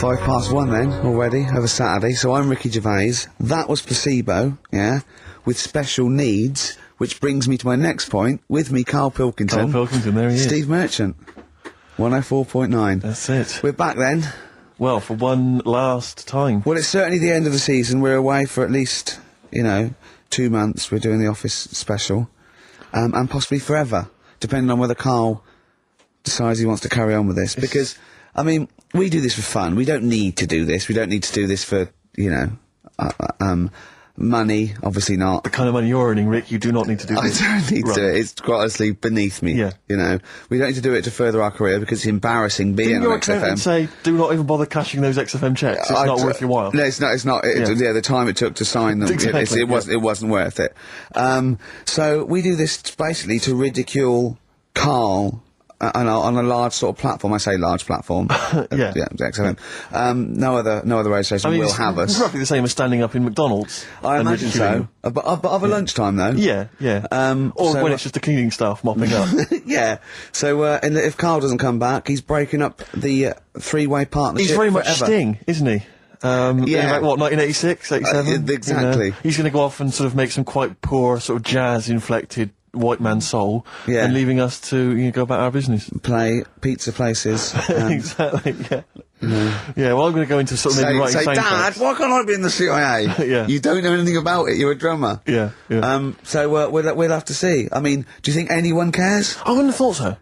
1:05 then, already, of a Saturday, so I'm Ricky Gervais. That was Placebo, yeah, with special needs, which brings me to my next point. With me, Carl Pilkington. Carl Pilkington, there he is. Steve Merchant. 104.9. That's it. We're back then. Well, for one last time. Well, it's certainly the end of the season. We're away for at least, 2 months. We're doing the Office special. And possibly forever, depending on whether Carl decides he wants to carry on with this. Because, I mean, we do this for fun. We don't need to do this. We don't need to do this for, money. Obviously not. The kind of money you're earning, Rick, you do not need to do this. I don't need to do it. It's quite honestly beneath me. Yeah. We don't need to do it to further our career because it's embarrassing being Didn't on your XFM. accountant say, do not even bother cashing those XFM checks? It's not worth your while. No, it's not. The time it took to sign them, Exactly, it wasn't worth it. So we do this basically to ridicule Carl on a large sort of platform. I say large platform. Yeah. XFM. No other radio station will have us. It's roughly the same as standing up in McDonald's. I and imagine so. But of a lunchtime though. Yeah, yeah. Or when it's just the cleaning staff mopping up. Yeah. So, and if Carl doesn't come back, he's breaking up the three-way partnership. He's very much forever. Sting, isn't he? Yeah. In about, what, 1986, 87? Exactly. He's going to go off and sort of make some quite poor, sort of jazz-inflected white man soul, Yeah. and leaving us to go about our business. Play pizza places. Exactly, yeah. Yeah, well, I'm going to go into sort of maybe writing say, Dad, soundtracks. why can't I be in the CIA? Yeah. You don't know anything about it. You're a drummer. Yeah, yeah. So we'll have to see. I mean, do you think anyone cares? I wouldn't have thought so.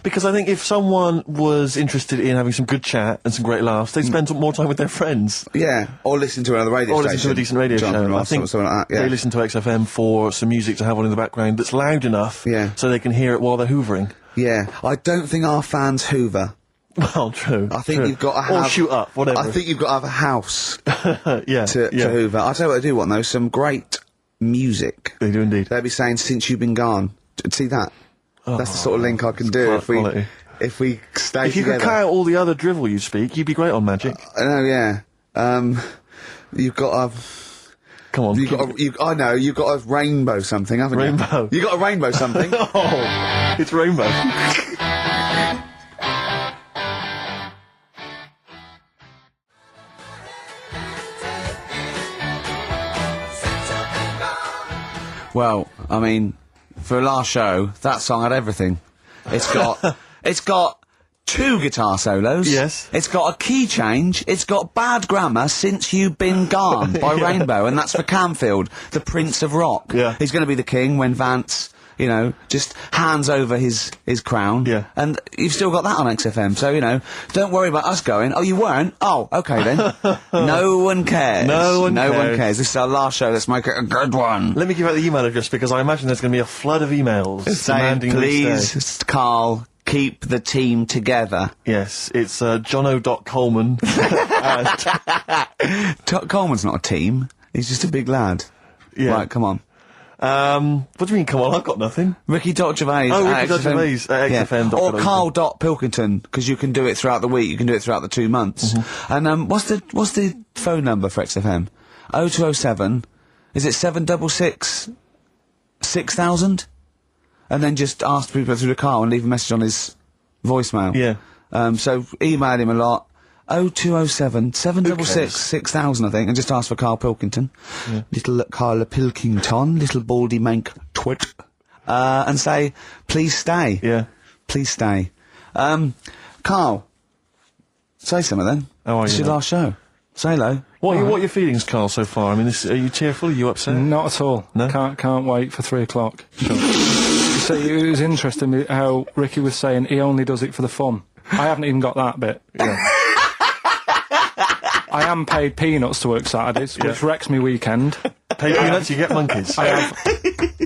Because I think if someone was interested in having some good chat and some great laughs, they'd spend more time with their friends. Yeah, or listen to another radio Or station. listen to a decent radio Jonathan show. I Ross, think something like that, yeah. they listen to XFM for some music to have on in the background that's loud enough so they can hear it while they're hoovering. Yeah, I don't think our fans hoover. Well, true. I think you've got to have... Or shoot up, whatever. I think you've got to have a house yeah, to hoover. I'll tell you what they do want, though, some great music. They do indeed. They'll be saying, since you've been gone. See that? That's the sort of link I can do if we... quality. If we stay If you together. could cut out all the other drivel you speak, you'd be great on Magic. I know, yeah. You've got a... Come on. I know, you've got a rainbow something, haven't Rainbow. you? You got a rainbow something. Oh, it's Rainbow. Well, I mean, for a last show, that song had everything. It's got 2 guitar solos. Yes. It's got a key change. It's got bad grammar, Since You've Been Gone by Rainbow, and that's for Camfield, the Prince of Rock. Yeah. He's going to be the king when Vance, just hands over his crown. Yeah. And you've still got that on XFM, so, don't worry about us going, oh, you weren't? Oh, okay then. No one cares. No one cares. This is our last show. Let's make it a good one. Let me give out the email address, because I imagine there's going to be a flood of emails Saying, demanding we stay. please, Carl, keep the team together. Yes, it's jono.coleman. Coleman's not a team. He's just a big lad. Yeah. Right, come on. What do you mean, come on, I've got nothing. Ricky.Gervais. Oh, Ricky.Gervais at XFM. Or Carl.Pilkington, because you can do it throughout the week, you can do it throughout the 2 months. And, what's the phone number for XFM? 0207, is it 766 6000? And then just ask people through the car and leave a message on his voicemail. Yeah. So email him a lot. 0207 766 6000, I think, and just ask for Carl Pilkington. Yeah. Little Carla Pilkington, little baldy mank twit. And say, please stay. Yeah. Please stay. Carl, say something then. How are It's you, your mate? last show. Say hello. What are your feelings, Carl, so far? I mean, are you tearful? Are you upset? Not at all. No? Can't wait for 3 o'clock. So it was interesting how Ricky was saying he only does it for the fun. I haven't even got that bit. Yeah. I am paid peanuts to work Saturdays, which wrecks me weekend. Pay peanuts, you get monkeys. I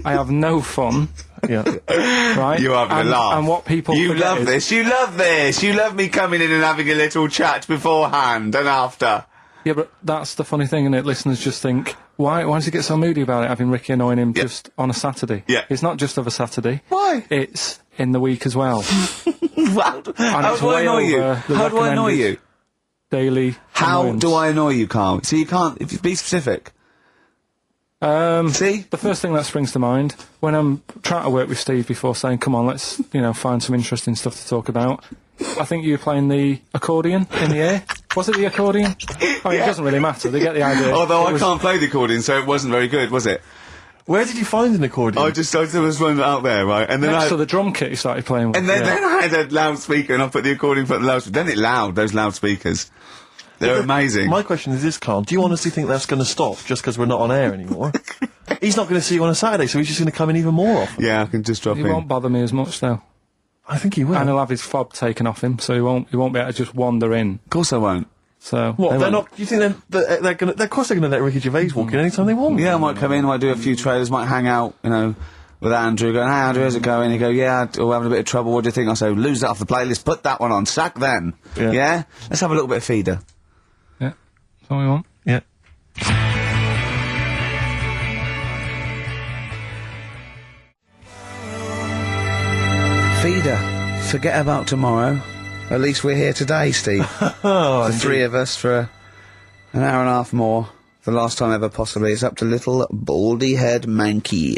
have no fun. Yeah. Right? You're having a laugh. And what people You forget love is- this. You love this. You love me coming in and having a little chat beforehand and after. Yeah, but that's the funny thing, innit? Listeners just think, why does he get so moody about it, having Ricky annoying him just on a Saturday? Yeah. It's not just of a Saturday. Why? It's in the week as well. How do I way annoy you? over the How do I annoy recommended you? Daily How annoyance. do I annoy you, Carl? So you can't, if you be specific. See? The first thing that springs to mind, when I'm trying to work with Steve before saying, come on, let's, find some interesting stuff to talk about, I think you were playing the accordion in the air. Was it the accordion? Oh, it doesn't really matter. They get the idea. Although I can't play the accordion, so it wasn't very good, was it? Where did you find an accordion? There was one out there, right? And then Next to the drum kit he started playing with. and then I had a loudspeaker, and I put the accordion for the loudspeaker. Then it loud, those loudspeakers. They're amazing. My question is this, Carl. Do you honestly think that's going to stop just because we're not on air anymore? He's not going to see you on a Saturday, so he's just going to come in even more often. Yeah, I can just drop He in. won't bother me as much, though. I think he will. And he'll have his fob taken off him, so he won't be able to just wander in. Of course I won't. So What, they're not... Do you think they're going to... Of course they're going to let Ricky Gervais walk in anytime they want. Yeah, I might come in, I might do a few trailers, might hang out, you know, with Andrew, going, "Hey Andrew, how's it going?" He'd go, "Yeah, we're having a bit of trouble, what do you think?" I say, "Lose that off the playlist, put that one on, sack then." Yeah? Let's have a little bit of feeder. yeah, that's what we want. Yeah. Feeder. Forget about tomorrow. At least we're here today, Steve. The three of us for an hour and a half more. The last time ever, possibly. It's up to little baldy head Mankey.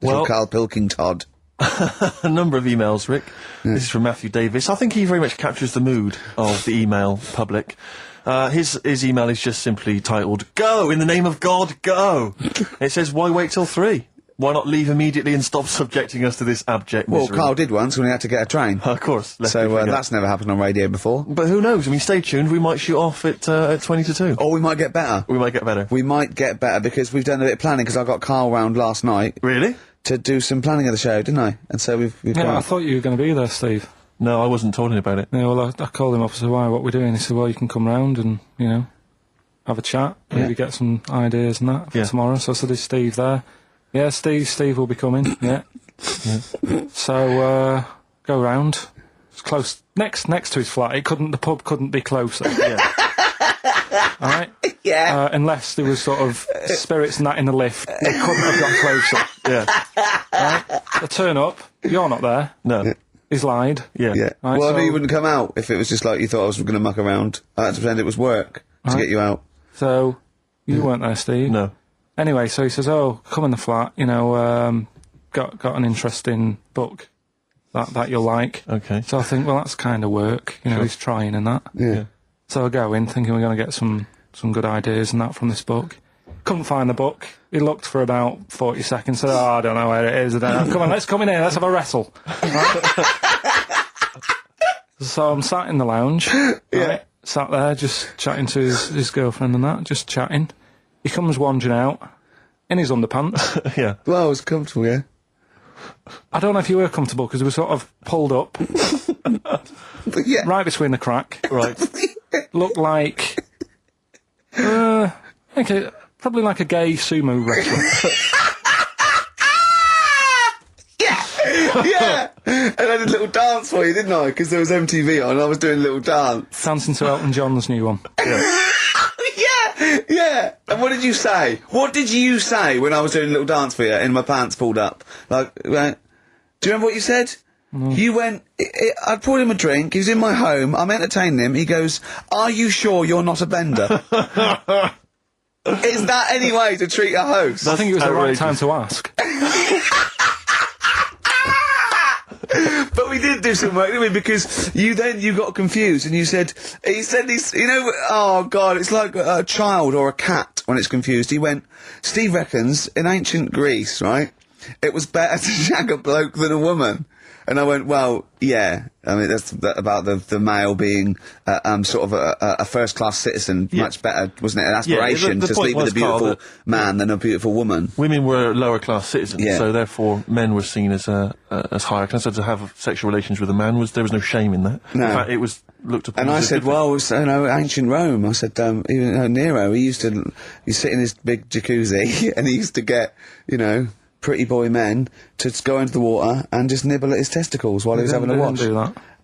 Little Well- Carl Pilkington. A number of emails, Rick. This is from Matthew Davis. I think he very much captures the mood of the email public. His email is just simply titled, "Go! In the name of God, go!" It says, "Why wait till 3? Why not leave immediately and stop subjecting us to this abject Well, misery?" Carl did once when he had to get a train. Of course. lest we So forget. that's never happened on radio before. But who knows? I mean, stay tuned. We might shoot off at 20 to 2. Or we might get better. We might get better. We might get better because we've done a bit of planning, because I got Carl round last night Really? to do some planning of the show, didn't I? And so we've Yeah, got... I thought you were going to be there, Steve. No, I wasn't told him about it. Yeah, well, I called him up and said, "Why, what are we doing?" He said, "Well, you can come round and, you know, have a chat, maybe get some ideas and that for Yeah. tomorrow." So I said, "Is Steve there?" "Yeah, Steve will be coming." Yeah. So, go round. It's close, next to his flat. The pub couldn't be closer. Yeah. Alright? Yeah. Unless there was sort of spirits and that in the lift, they couldn't have got closer. Yeah. Right? I turn up, you're not there. No. He's lied. Yeah. Yeah. Right, Well, I so- knew you wouldn't come out if it was just like you thought I was going to muck around. I had to pretend it was work to Right. get you out. So, you weren't there, Steve. No. Anyway, so he says, "Oh, come in the flat, you know, got an interesting book that you'll like." Okay. So I think, well, that's kind of work, you know, he's trying and that. Yeah. So I go in thinking we're going to get some good ideas and that from this book. Couldn't find the book. He looked for about 40 seconds, said, "Oh, I don't know where it is. I don't know. Come on, let's come in here, let's have a wrestle." Right? So I'm sat in the lounge, right, sat there just chatting to his girlfriend and that, just chatting. He comes wandering out in his underpants. Yeah. Well, I was comfortable, yeah. I don't know if you were comfortable because we were sort of pulled up But yeah. right between the crack. Right. Looked like, okay, probably like a gay sumo wrestler. Yeah! And I did a little dance for you, didn't I? Because there was MTV on, and I was doing a little dance. Dancing to Elton John's new one. Yeah! And what did you say? What did you say when I was doing a little dance for you and my pants pulled up? Like, right? Do you remember what you said? You went, I poured him a drink, he was in my home, I'm entertaining him, he goes, "Are you sure you're not a bender?" Is that any way to treat a host? I think it was the right outrageous. time to ask. But we did do some work, didn't we? Because you got confused and you said, you know, oh God, it's like a child or a cat when it's confused. He went, "Steve reckons in ancient Greece, right, it was better to shag a bloke than a woman." And I went, "Well, yeah. I mean, that's about the male being sort of a first-class citizen. Yeah. Much better, wasn't it? An Yeah, aspiration the to point sleep with a was, Carl, beautiful that- man than a beautiful woman." Women were lower class citizens, Yeah. so therefore men were seen as higher class. So to have sexual relations with a man there was no shame in that. No. In fact, it was looked upon. And I as a said, good thing. "Well, it was, you know, ancient Rome." I said, even Nero, he sit in his big jacuzzi and he used to get, you know, pretty boy men to go into the water and just nibble at his testicles while he was having a They watch. didn't do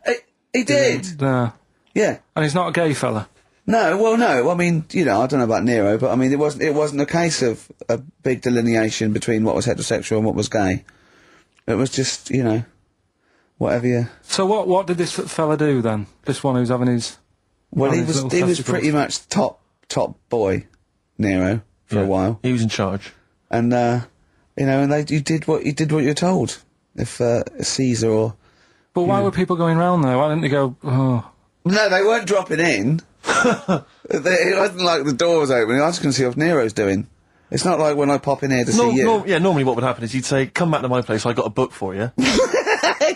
that. He did. No. Yeah. And he's not a gay fella. No. Well, no. I mean, you know, I don't know about Nero, but I mean, it wasn't a case of a big delineation between what was heterosexual and what was gay. It was just, you know, whatever you. So what did this fella do then? This one who's having his... Well, Oh, he his was little testicles. pretty much top boy, Nero, for a while. He was in charge. And you know, and you did what you're told. If Caesar or But why were people going round there? Why didn't they go, "Oh, no, they weren't dropping in. It wasn't like the door was open. I was going to see what Nero's doing. It's not like when I pop in here to see you. Normally what would happen is you'd say, come back to my place, I got a book for you.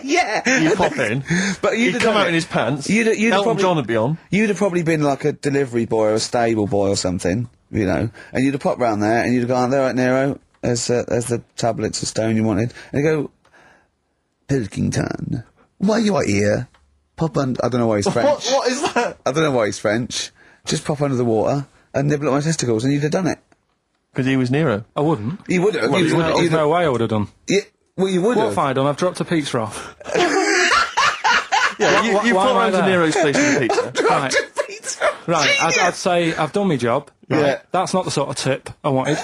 Yeah. You'd pop in, but he'd come out in his pants, Elton probably, John would be on. You'd have probably been like a delivery boy or a stable boy or something, you know, and you'd have popped round there and you'd have gone, there, right, Nero, as the tablets of stone you wanted. And you go, Pilkington, why are you out here? Pop under, I don't know why he's French. What is that? I don't know why he's French. Just pop under the water and nibble at my testicles and you'd have done it. Because he was Nero. I wouldn't. You would have. There's no way I would have done. Yeah, well, you would have. What have I done? I've dropped a pizza off. Yeah, you why put am I round to there? Nero's place with a pizza. Right. Right, I'd say I've done my job. Right? Yeah. That's not the sort of tip I wanted.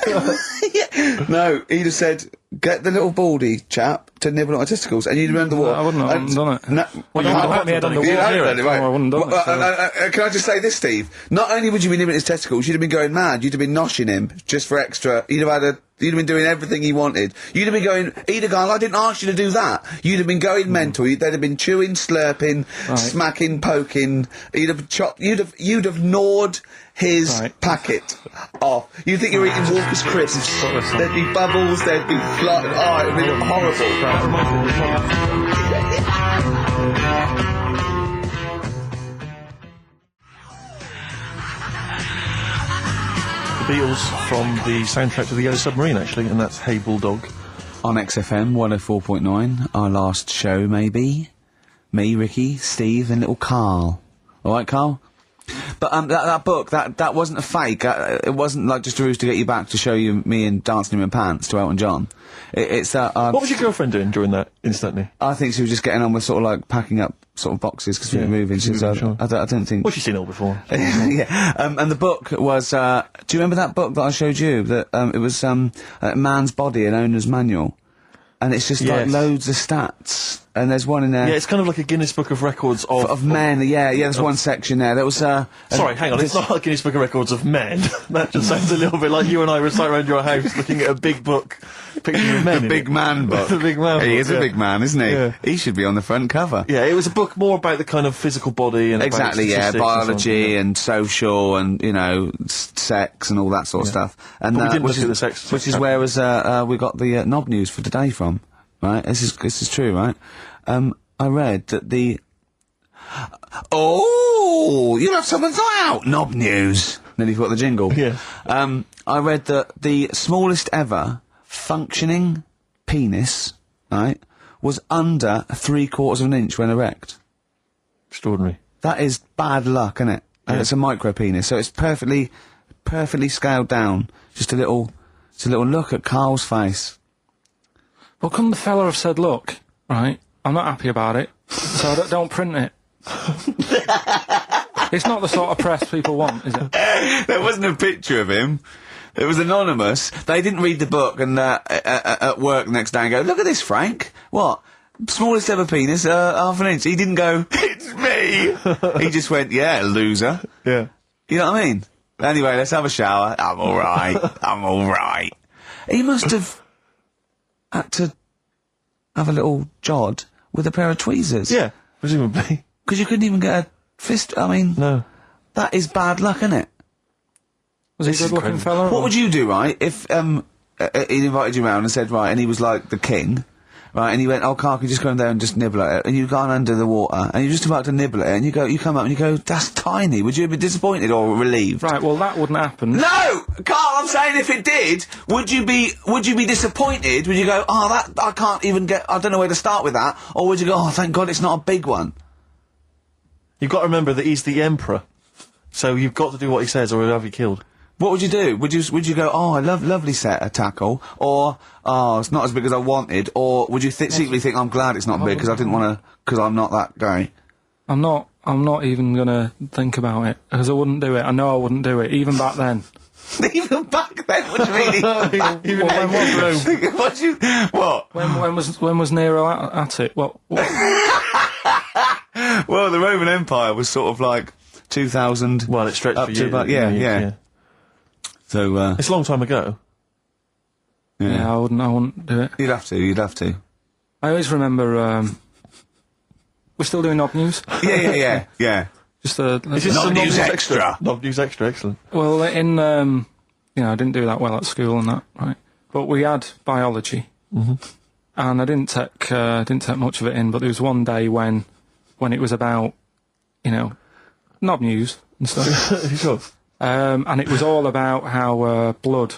No, he'd have said, get the little baldy chap to nibble at my testicles, and you'd remember what? I wouldn't have done it. No, Well, I you wouldn't might have my head on the have you wall. hadn't Nero. done it, right? I wouldn't have done it, Can I just say this, Steve? Not only would you be nibbling his testicles, you'd have been going mad. You'd have been noshing him just for extra. You'd have been doing everything he wanted. You'd have been going, he'd have gone, I didn't ask you to do that. You'd have been going mental. They'd have been chewing, slurping, smacking, poking. You'd have chopped, you'd have gnawed his packet off. You'd think you were eating Walker's crisps. There'd be bubbles, there'd be blood. Oh, it'd be horrible. The Beatles from the soundtrack to The Yellow Submarine, actually, and that's Hey Bulldog. On XFM 104.9, our last show, maybe. Me, Ricky, Steve, and little Carl. Alright, Carl? But that book, that wasn't a fake. It wasn't like just a ruse to get you back to show you me and dancing in my pants to Elton John. It's that. What was your girlfriend doing during that, instantly? I think she was just getting on with sort of like packing up sort of boxes because we were moving. She was, sure. I don't think. Well, she's seen it all before. Yeah. And the book was. Do you remember that book that I showed you? That it was a man's body, an owner's manual, and it's just like loads of stats. And there's one in there. Yeah, it's kind of like a Guinness Book of Records of men. Yeah. There's one section there. There was. Sorry, hang on. It's not like Guinness Book of Records of men. That just sounds a little bit like you and I were sat around your house looking at a big book, picture of men. The big man book. The big man book. He is a big man, isn't he? Yeah. He should be on the front cover. Yeah, it was a book more about the kind of physical body and Exactly, about statistics biology and and social and, you know, sex and all that sort of stuff. And But we didn't which look at the sex which is chapter. where we got the knob news for today from, right? This is true, right? I read that the... Oh, you have someone's eye out! Knob news! Nearly forgot the jingle. Yeah. I read that the smallest ever functioning penis, right, was under 3/4 of an inch when erect. Extraordinary. That is bad luck, isn't it? And Yeah. it's a micro penis, so it's perfectly scaled down. Just a little look at Carl's face. Well, couldn't the fella have said, look, right, I'm not happy about it, so don't print it. It's not the sort of press people want, is it? There wasn't a picture of him. It was anonymous. They didn't read the book and at work the next day and go, look at this, Frank. What? Smallest ever penis, half an inch. He didn't go, it's me. He just went, yeah, loser. Yeah. You know what I mean? Anyway, let's have a shower. I'm alright. He must have had to have a little jod with a pair of tweezers. Yeah, presumably. Because you couldn't even get a fist. I mean, No. that is bad luck, isn't it? Was he a good-looking fella? What would you do, right, if he invited you round and said, right, and he was like the king, right, and he went, oh, Carl, can you just go in there and just nibble at it, and you've gone under the water, and you're just about to nibble at it, and you come up and you go, that's tiny. Would you be disappointed or relieved? Right, well, that wouldn't happen. No, Carl, I'm saying if it did, would you be disappointed? Would you go, oh, that I can't even get, I don't know where to start with that, or would you go, oh, thank God it's not a big one? You've got to remember that he's the emperor, so you've got to do what he says, or he'll have you killed. What would you do? Would you go, oh, I lovely set of tackle, or oh, it's not as big as I wanted, or would you secretly think, I'm glad it's not big because I didn't want to, because I'm not that guy? I'm not even gonna think about it, because I wouldn't do it. I know I wouldn't do it, even back then. Even back then, what do you mean? Even back Even then? when What? When was Nero at it? What? Well, the Roman Empire was sort of like 2000. Well, it stretched up for to years. about yeah. So It's a long time ago. Yeah, I wouldn't do it. you'd have to. I always remember, we're still doing knob news? Yeah. Just a... Is this Not a news non-news extra. Non-news extra, excellent. Well, I didn't do that well at school and that, right? But we had biology, and I didn't take much of it in. But there was one day when it was about, knob news and stuff, Sure. and it was all about how blood,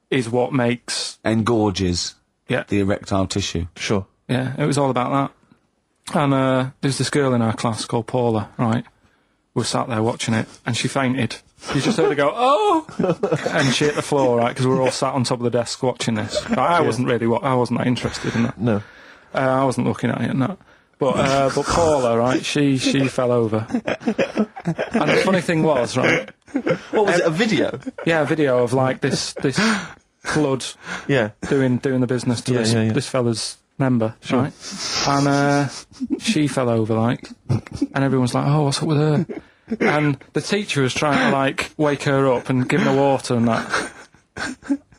is what makes Engorges yeah the erectile tissue. Sure. yeah. It was all about that. And there's this girl in our class called Paula, right? We were sat there watching it, and she fainted. You just heard her go, oh! And she hit the floor, right? Because we were all sat on top of the desk watching this. I wasn't that interested in that. No. I wasn't looking at it and that. But Paula, right? She fell over. And the funny thing was, right? What was it? A video? Yeah, a video of like this blood Yeah. doing the business to this fella's member, right? And she fell over, like, and everyone's like, oh, what's up with her? And the teacher was trying to, like, wake her up and give her water and that.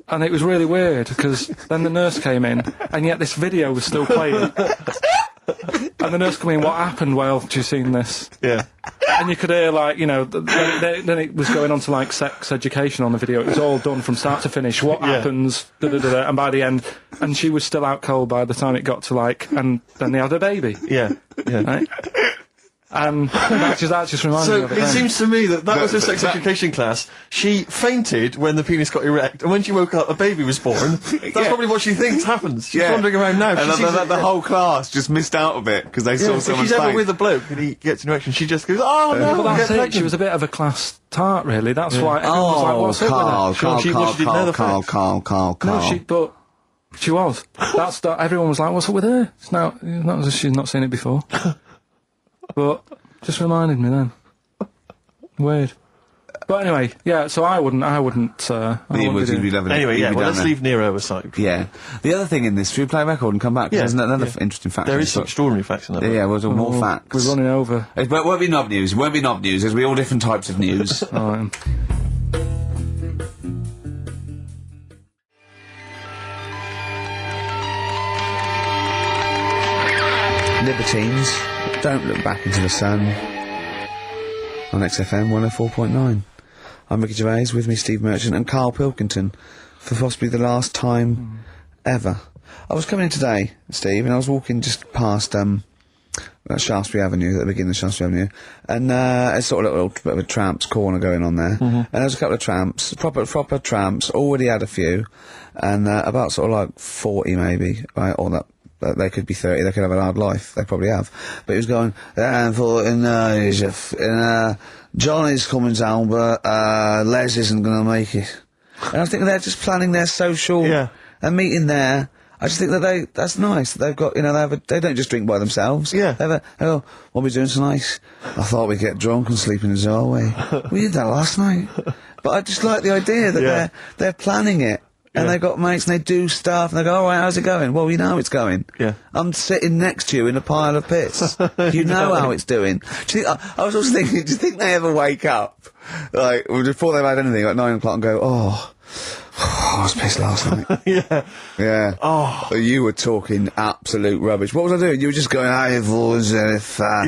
And it was really weird, because then the nurse came in, and yet this video was still playing. And the nurse came in, what happened? Well, have you seen this? Yeah. And you could hear, like, then it was going on to, like, sex education on the video. It was all done from start to finish. What happens? Da-da-da-da. And by the end, and she was still out cold by the time it got to, like, and then they had a baby. Yeah. Yeah. Right? And that just reminded me So of it. it then. seems to me that was her sex education class. She fainted when the penis got erect, and when she woke up, a baby was born. That's probably what she thinks happens. She's wandering around now. And She sees the whole class just missed out a bit because they saw if someone she's ever faint. with a bloke and he gets an erection, she just goes, oh no, Well, I'll that's get it. pregnant. She was a bit of a class tart, really. That's why everyone was like, what's up with her? No, but she was. Everyone was like, what's up with her? It's not as if she's not seen it before. But just reminded me then. Weird. But anyway, yeah, so I wouldn't be doing- Anyway, let's leave Nero aside. Yeah. The other thing in this, should we play a record and come back? 'Cause there's another interesting fact. There in is this some book. extraordinary facts in that. Yeah, we'll do more facts. We're running over. It won't be knob news. It won't be knob news. There'll be all different types of news. All right. Libertines, don't look back into the sun. On XFM 104.9. I'm Ricky Gervais, with me Steve Merchant and Carl Pilkington, for possibly the last time ever. I was coming in today, Steve, and I was walking just past Shaftesbury Avenue, at the beginning of Shaftesbury Avenue, and it's sort of a little bit of a tramp's corner going on there, and there was a couple of tramps, proper tramps, already had a few, and about sort of like 40 maybe, right, or that. They could be 30, they could have a hard life, they probably have. But he was going, Johnny's coming down, but Les isn't going to make it. And I was thinking they're just planning their social and meeting there. I just think that that's nice. They've got, they don't just drink by themselves. Yeah. They have what are we doing tonight? I thought we'd get drunk and sleep in the doorway. We did that last night. But I just like the idea that they're planning it. And they've got mates and they do stuff and they go, all right, how's it going? Well, you know how it's going. Yeah. I'm sitting next to you in a pile of piss. You know how it's doing. Do you think, I was also thinking, do you think they ever wake up, like, before they've had anything, like 9 o'clock and go, I was pissed last night. Yeah. Oh. You were talking absolute rubbish. What was I doing? You were just going, hey, boys, You were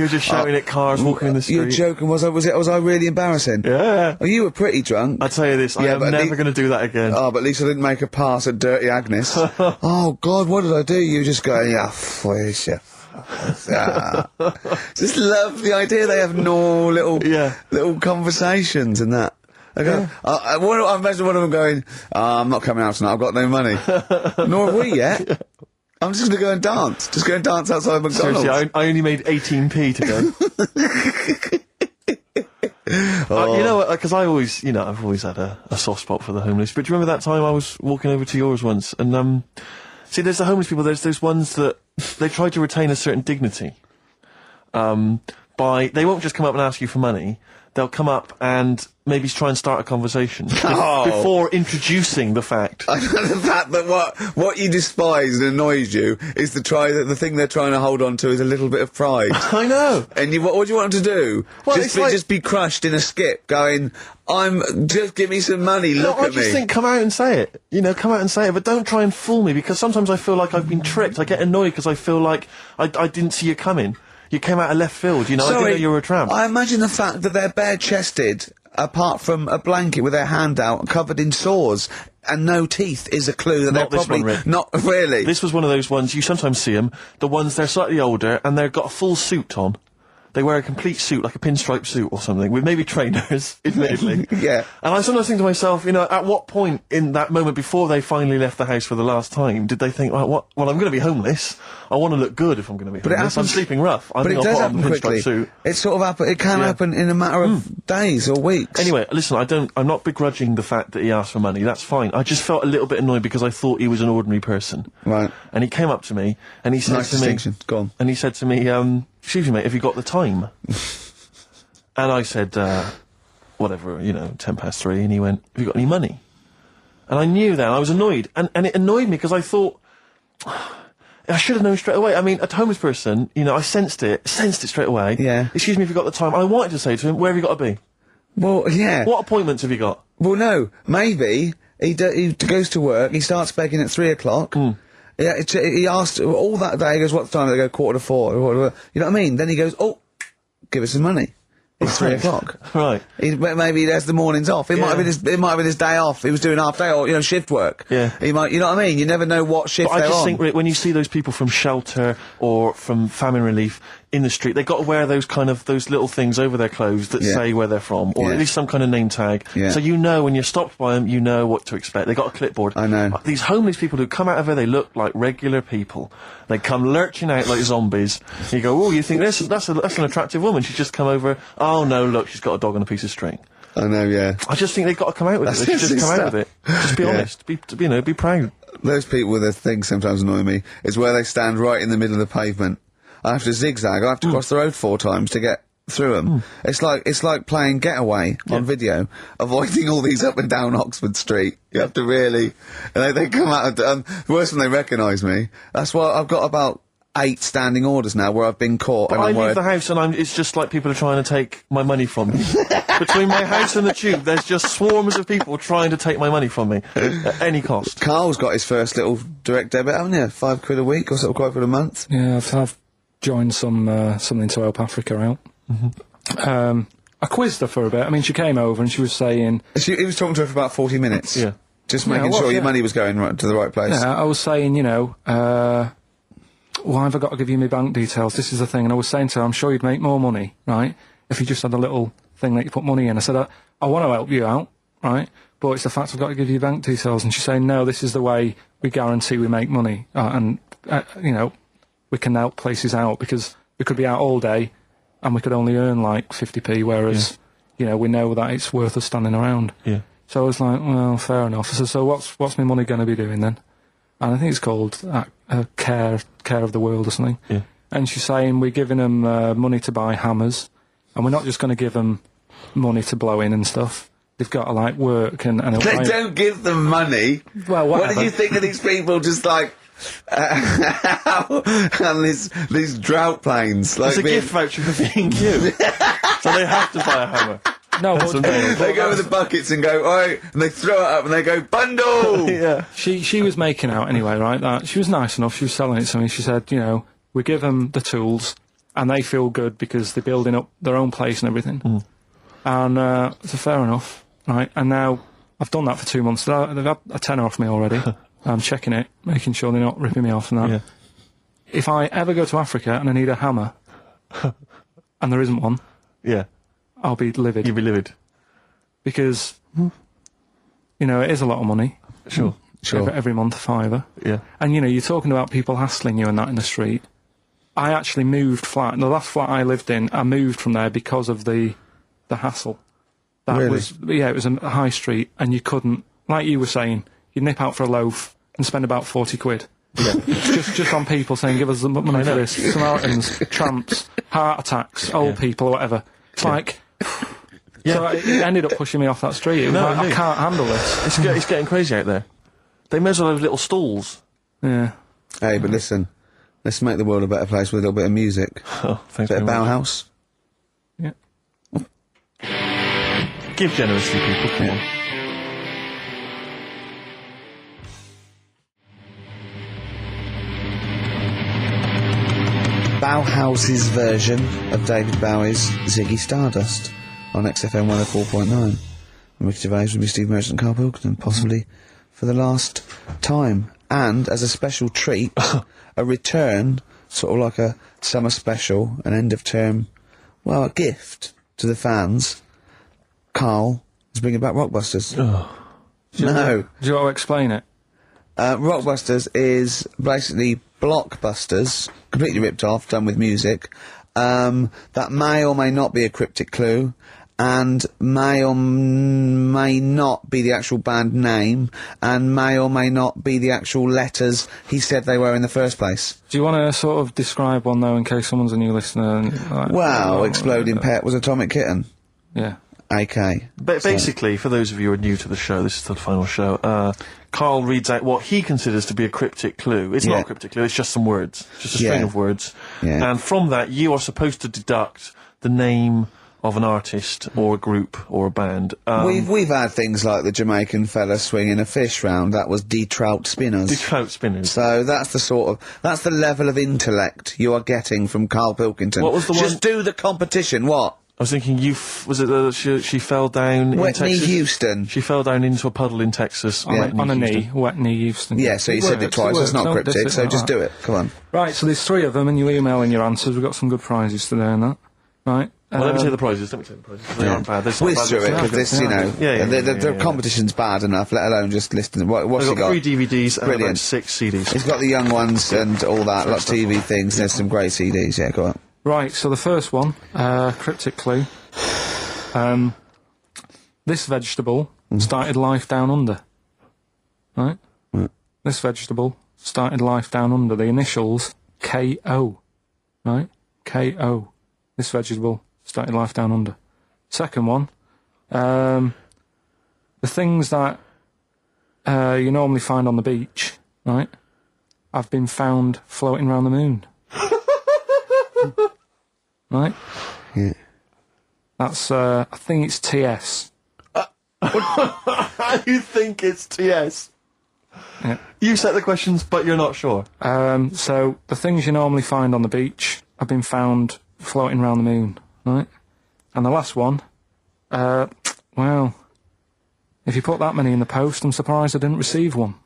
just shouting at cars walking in the street. You were joking. Was I really embarrassing? Yeah. Oh, you were pretty drunk. I'll tell you this, I am never going to do that again. Oh, but at least I didn't make a pass at Dirty Agnes. Oh, God, what did I do? You were just going, please, Just love the idea they have no little conversations and that. I go, I imagine one of them going, I'm not coming out tonight, I've got no money. Nor have we yet. I'm just going to go and dance. Just go and dance outside McDonald's. Seriously, I only made 18p today. You know what, because I've always had a soft spot for the homeless. But do you remember that time I was walking over to yours once? And, see, there's the homeless people, there's those ones that they try to retain a certain dignity. They won't just come up and ask you for money. They'll come up and maybe try and start a conversation before introducing the fact. The fact that what you despise and annoys you is the thing they're trying to hold on to is a little bit of pride. I know. And what do you want them to do? Well, just be crushed in a skip, going, just give me some money, look I at me. just think, come out and say it. Come out and say it, but don't try and fool me, because sometimes I feel like I've been tricked. I get annoyed because I feel like I didn't see you coming. You came out of left field, you know, I didn't know you were a tramp. I imagine the fact that they're bare-chested, apart from a blanket with their hand out, covered in sores, and no teeth is a clue that Not they're this probably... one, Rick. Not really. This was one of those ones, you sometimes see them, the ones they're slightly older, and they've got a full suit on. They wear a complete suit, like a pinstripe suit or something, with maybe trainers, admittedly. Yeah. And I sometimes think to myself, you know, at what point in that moment before they finally left the house for the last time did they think, well, I'm going to be homeless. I want to look good if I'm going to be homeless. I'm sleeping rough. I But think it I'll does put on happen a pinstripe quickly. suit. It sort of happen. It can happen in a matter of days or weeks. Anyway, listen, I'm not begrudging the fact that he asked for money. That's fine. I just felt a little bit annoyed because I thought he was an ordinary person. Right. And he came up to me and he said Nice to me, distinction. Go on. and he said to me, excuse me, mate, have you got the time? And I said, whatever, you know, 3:10, and he went, have you got any money? And I knew that, I was annoyed, and it annoyed me because I thought, I should have known straight away. I mean, a homeless person, you know, I sensed it straight away. Yeah. Excuse me if you got the time. I wanted to say to him, where have you got to be? Well, yeah. What appointments have you got? Well, no. Maybe he goes to work, he starts begging at 3 o'clock. Yeah, he asked all that day, he goes, what time? They go 3:45, or whatever. You know what I mean? Then he goes, oh, give us some money. It's 3 o'clock. Right. Maybe he has the mornings off. It might have been his day off. He was doing half day or, you know, shift work. Yeah. He might, you know what I mean? You never know what shift But I they're just on. think, Rick, when you see those people from shelter or from famine relief in the street, they've got to wear those little things over their clothes that say where they're from, or at least some kind of name tag. Yeah. So you know when you're stopped by them, you know what to expect. They've got a clipboard. I know. These homeless people who come out of there, they look like regular people. They come lurching out like zombies. You go, oh, you think that's an attractive woman? She's just come over. Oh no, look, she's got a dog on a piece of string. I know, yeah. I just think they've got to come out with it. They should just come out with it. Just be honest. Be proud. Those people with their things sometimes annoy me, is where they stand right in the middle of the pavement. I have to zigzag, I have to cross the road 4 times to get through them. It's like playing Getaway on video, avoiding all these up and down Oxford Street. You have to really... And they come out, worse when they recognise me. That's why I've got about 8 standing orders now where I've been caught. But and I I'm leave worried. the house and it's just like people are trying to take my money from me. Between my house and the tube, there's just swarms of people trying to take my money from me at any cost. Carl's got his first little direct debit, haven't you? £5 a week or sort of £5 a month. Yeah, I've joined something to help Africa out. I quizzed her for a bit. I mean, she came over and she was saying... He was talking to her for about 40 minutes. Yeah. Just making sure your money was going right to the right place. Yeah, I was saying, you know, why have I got to give you my bank details? This is the thing. And I was saying to her, I'm sure you'd make more money, right, if you just had a little thing that you put money in. I said, I want to help you out, right, but it's the fact I've got to give you bank details. And she's saying, no, this is the way we guarantee we make money. You know, we can help places out because we could be out all day and we could only earn like 50p, whereas, you know, we know that it's worth us standing around. Yeah. So I was like, well, fair enough. I said, so what's my money going to be doing then? And I think it's called Care of the World or something. Yeah. And she's saying we're giving them money to buy hammers, and we're not just going to give them money to blow in and stuff. They've got to, like, work and They don't give them money. Well, what whatever. do you think of these people just like... and these drought planes? Like It's a gift voucher for being you. So they have to buy a hammer. No, That's but amazing. They go with the buckets and go, oi, and they throw it up and they go, bundle! Yeah. she was making out anyway, right? That she was nice enough. She was selling it to me. She said, you know, we give them the tools, and they feel good because they're building up their own place and everything. And so fair enough, right? And now I've done that for 2 months. They've had a tenner off me already. I'm checking it, making sure they're not ripping me off and that. Yeah. If I ever go to Africa and I need a hammer, and there isn't one, Yeah. I'll be livid. You'd be livid. Because, you know, it is a lot of money. Sure. Every month, £5. Yeah. And, you know, you're talking about people hassling you and that in the street. I actually moved flat. The last flat I lived in, I moved from there because of the hassle. That Really? it was a high street, and you couldn't, like you were saying, you'd nip out for a loaf and spend about 40 quid. Yeah. just on people saying, give us the money for this. Samaritans, tramps, heart attacks, old people, whatever. It's like... So it ended up pushing me off that street. It was like, I can't handle this. It's getting crazy out there. They may as well have little stalls. Yeah. Hey, but listen, let's make the world a better place with a little bit of music. Oh, thanks Bit very of much. Bauhaus. Yeah. Give generously, people. Come on. Bauhaus's version of David Bowie's Ziggy Stardust on XFM 104.9. I'm Ricky Gervais with me, Steve Merchant and Carl Pilkington, possibly for the last time. And, as a special treat, a return, sort of like a summer special, an end-of-term, well, a gift to the fans. Carl is bringing back Rockbusters. No. Do you want to explain it? Rockbusters is basically Blockbusters, completely ripped off, done with music, that may or may not be a cryptic clue, and may or may not be the actual band name, and may or may not be the actual letters he said they were in the first place. Do you want to sort of describe one, though, in case someone's a new listener? And, like, Well, Exploding Pet was Atomic Kitten. Yeah. AK. But basically, for those of you who are new to the show, this is the final show, Carl reads out what he considers to be a cryptic clue. It's not a cryptic clue, it's just some words. Just a string of words. Yeah. And from that, you are supposed to deduct the name of an artist, or a group, or a band. We've had things like the Jamaican fella swinging a fish round, that was D-Trout Spinners. D-Trout Spinners. So that's the level of intellect you are getting from Carl Pilkington. What was the Just do the competition, what? I was thinking, was it she fell down in Whitney Texas? Houston. She fell down into a puddle in Texas. On a knee, Whitney Houston. Yeah, so you said it twice, it's not cryptic, so just do it, come on. Right, so there's 3 of them, and you email in your answers. We've got some good prizes today and that. Right. Well, let me take the prizes, They aren't bad. Whiz through it, because this, you know, the competition's bad enough, let alone just listen. What's he got? 3 DVDs and Brilliant. about 6 CDs. He's got the young ones and all that, lots of TV things, there's some great CDs, yeah, go on. Right, so the first one, cryptic clue. This vegetable started life down under. Right? This vegetable started life down under. The initials K-O. Right? K-O. This vegetable started life down under. Second one, the things that you normally find on the beach, right, have been found floating around the moon. Right? Yeah. That's, I think it's TS. You think it's TS? Yeah. You set the questions, but you're not sure. So, the things you normally find on the beach have been found floating around the moon, right? And the last one, well, if you put that many in the post, I'm surprised I didn't receive one.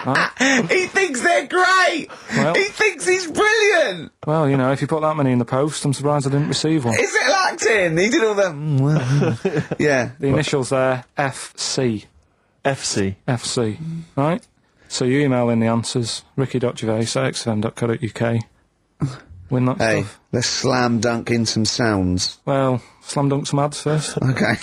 Right? He thinks they're great! Well, He thinks he's brilliant! well, you know, if you put that many in the post, I'm surprised I didn't receive one. Is it acting? He did all that. Yeah. The initials there, FC. FC. FC, right? So you email in the answers, ricky.gervais@xfm.co.uk. Win that Hey, stuff. let's slam dunk in some sounds. Well, slam dunk some ads first. Okay.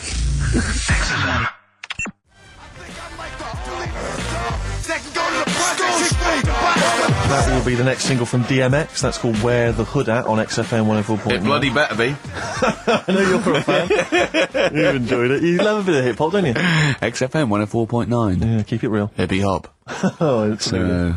That will be the next single from DMX. That's called Wear the Hood At on XFM 104.9. It bloody better be. I know you're a fan. You've enjoyed it. You love a bit of hip hop, don't you? XFM 104.9. Yeah, keep it real. Hippie hop. Oh, it's yeah,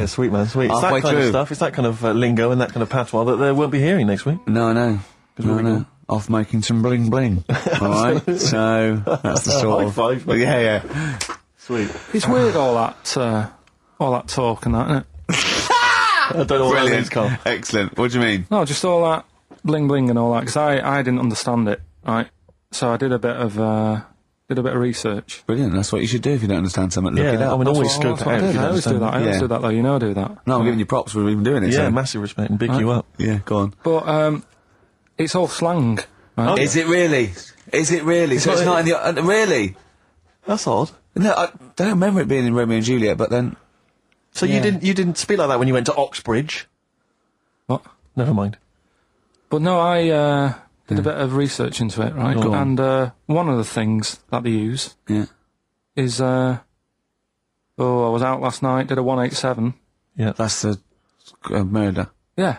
sweet man, sweet. It's that Halfway kind of through. stuff. It's that kind of lingo and that kind of patois that they won't be hearing next week. No, no. we'll be No. Off making some bling bling. Alright? So, that's the sort High of... five. Yeah. Sweet. It's weird, all that talk and that, isn't it? I don't know what that means, Carl. Excellent. What do you mean? No, just all that bling bling and all that, because I didn't understand it, right? So I did a bit of research. Brilliant. That's what you should do if you don't understand something. Look it Yeah, up. I mean, always That's scope it what out. I if did. you I always do don't that. I understand. always do that, though. You know I do that. No, I'm giving you props for even doing it. Yeah, so. massive respect and big you up. Yeah, go on. But it's all slang. Right? Oh, Is it really? Is it really? So it's not in the... really? That's odd. No, I don't remember it being in Romeo and Juliet, but then... So you didn't speak like that when you went to Oxbridge? What? Never mind. But no, I did a bit of research into it, right? Go on. And one of the things that they use Yeah. is I was out last night, did a 187. Yeah. That's a murder. Yeah.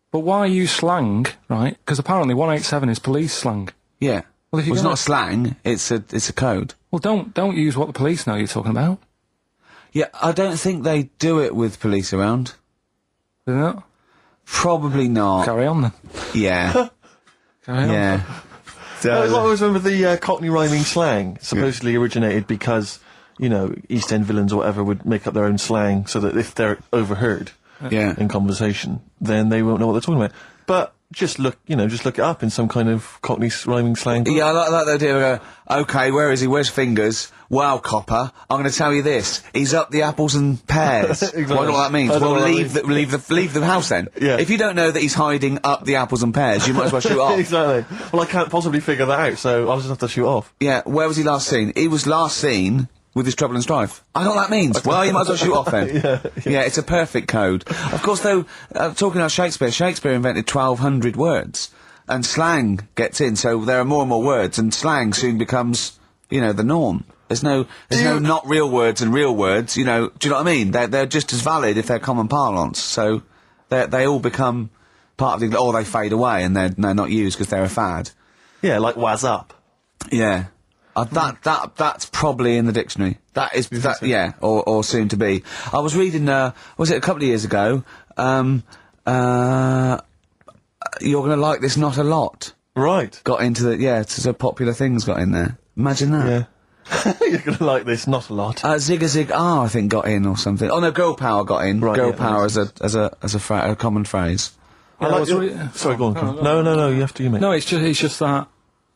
But why use slang, right? Because apparently 187 is police slang. Yeah. Well, if you're it's gonna- not slang, it's a code. Well, don't use what the police know you're talking about. Yeah, I don't think they do it with police around. Do they not? Probably not. Carry on then. Yeah. Carry on. Yeah. I always remember the Cockney rhyming slang supposedly originated because you know, East End villains or whatever would make up their own slang so that if they're overheard Yeah. in conversation, then they won't know what they're talking about. But just look it up in some kind of Cockney rhyming slang. Yeah, I like the idea of go, okay, where is he? Where's Fingers? Well, copper, I'm going to tell you this. He's up the apples and pears. Exactly. Well, I don't know what that means. I don't know Well, what that leave the house then. Yeah. If you don't know that he's hiding up the apples and pears, you might as well shoot off. Exactly. Well, I can't possibly figure that out, so I'll just have to shoot off. Yeah, where was he last seen? He was last seen with his trouble and strife. I know what that means. Well, you might as well shoot off then. Yeah, it's a perfect code. Of course, though, talking about Shakespeare invented 1,200 words. And slang gets in, so there are more and more words, and slang soon becomes, you know, the norm. There's no not real words and real words, you know, do you know what I mean? They're just as valid if they're common parlance, so they all become part of the, or they fade away and they're not used because they're a fad. Yeah, like waz up. Yeah. That's probably in the dictionary. That is, yeah, or soon to be. I was reading, was it a couple of years ago, you're gonna like this not a lot. Right. Got into the, it's so popular things got in there. Imagine that. Yeah. You're gonna like this not a lot. Zig a Zig I think got in or something. Oh no, Girl Power got in. Right, Girl yeah, Power as a common phrase. I like sorry, go on. No, you have to, you mate. No, it's just that,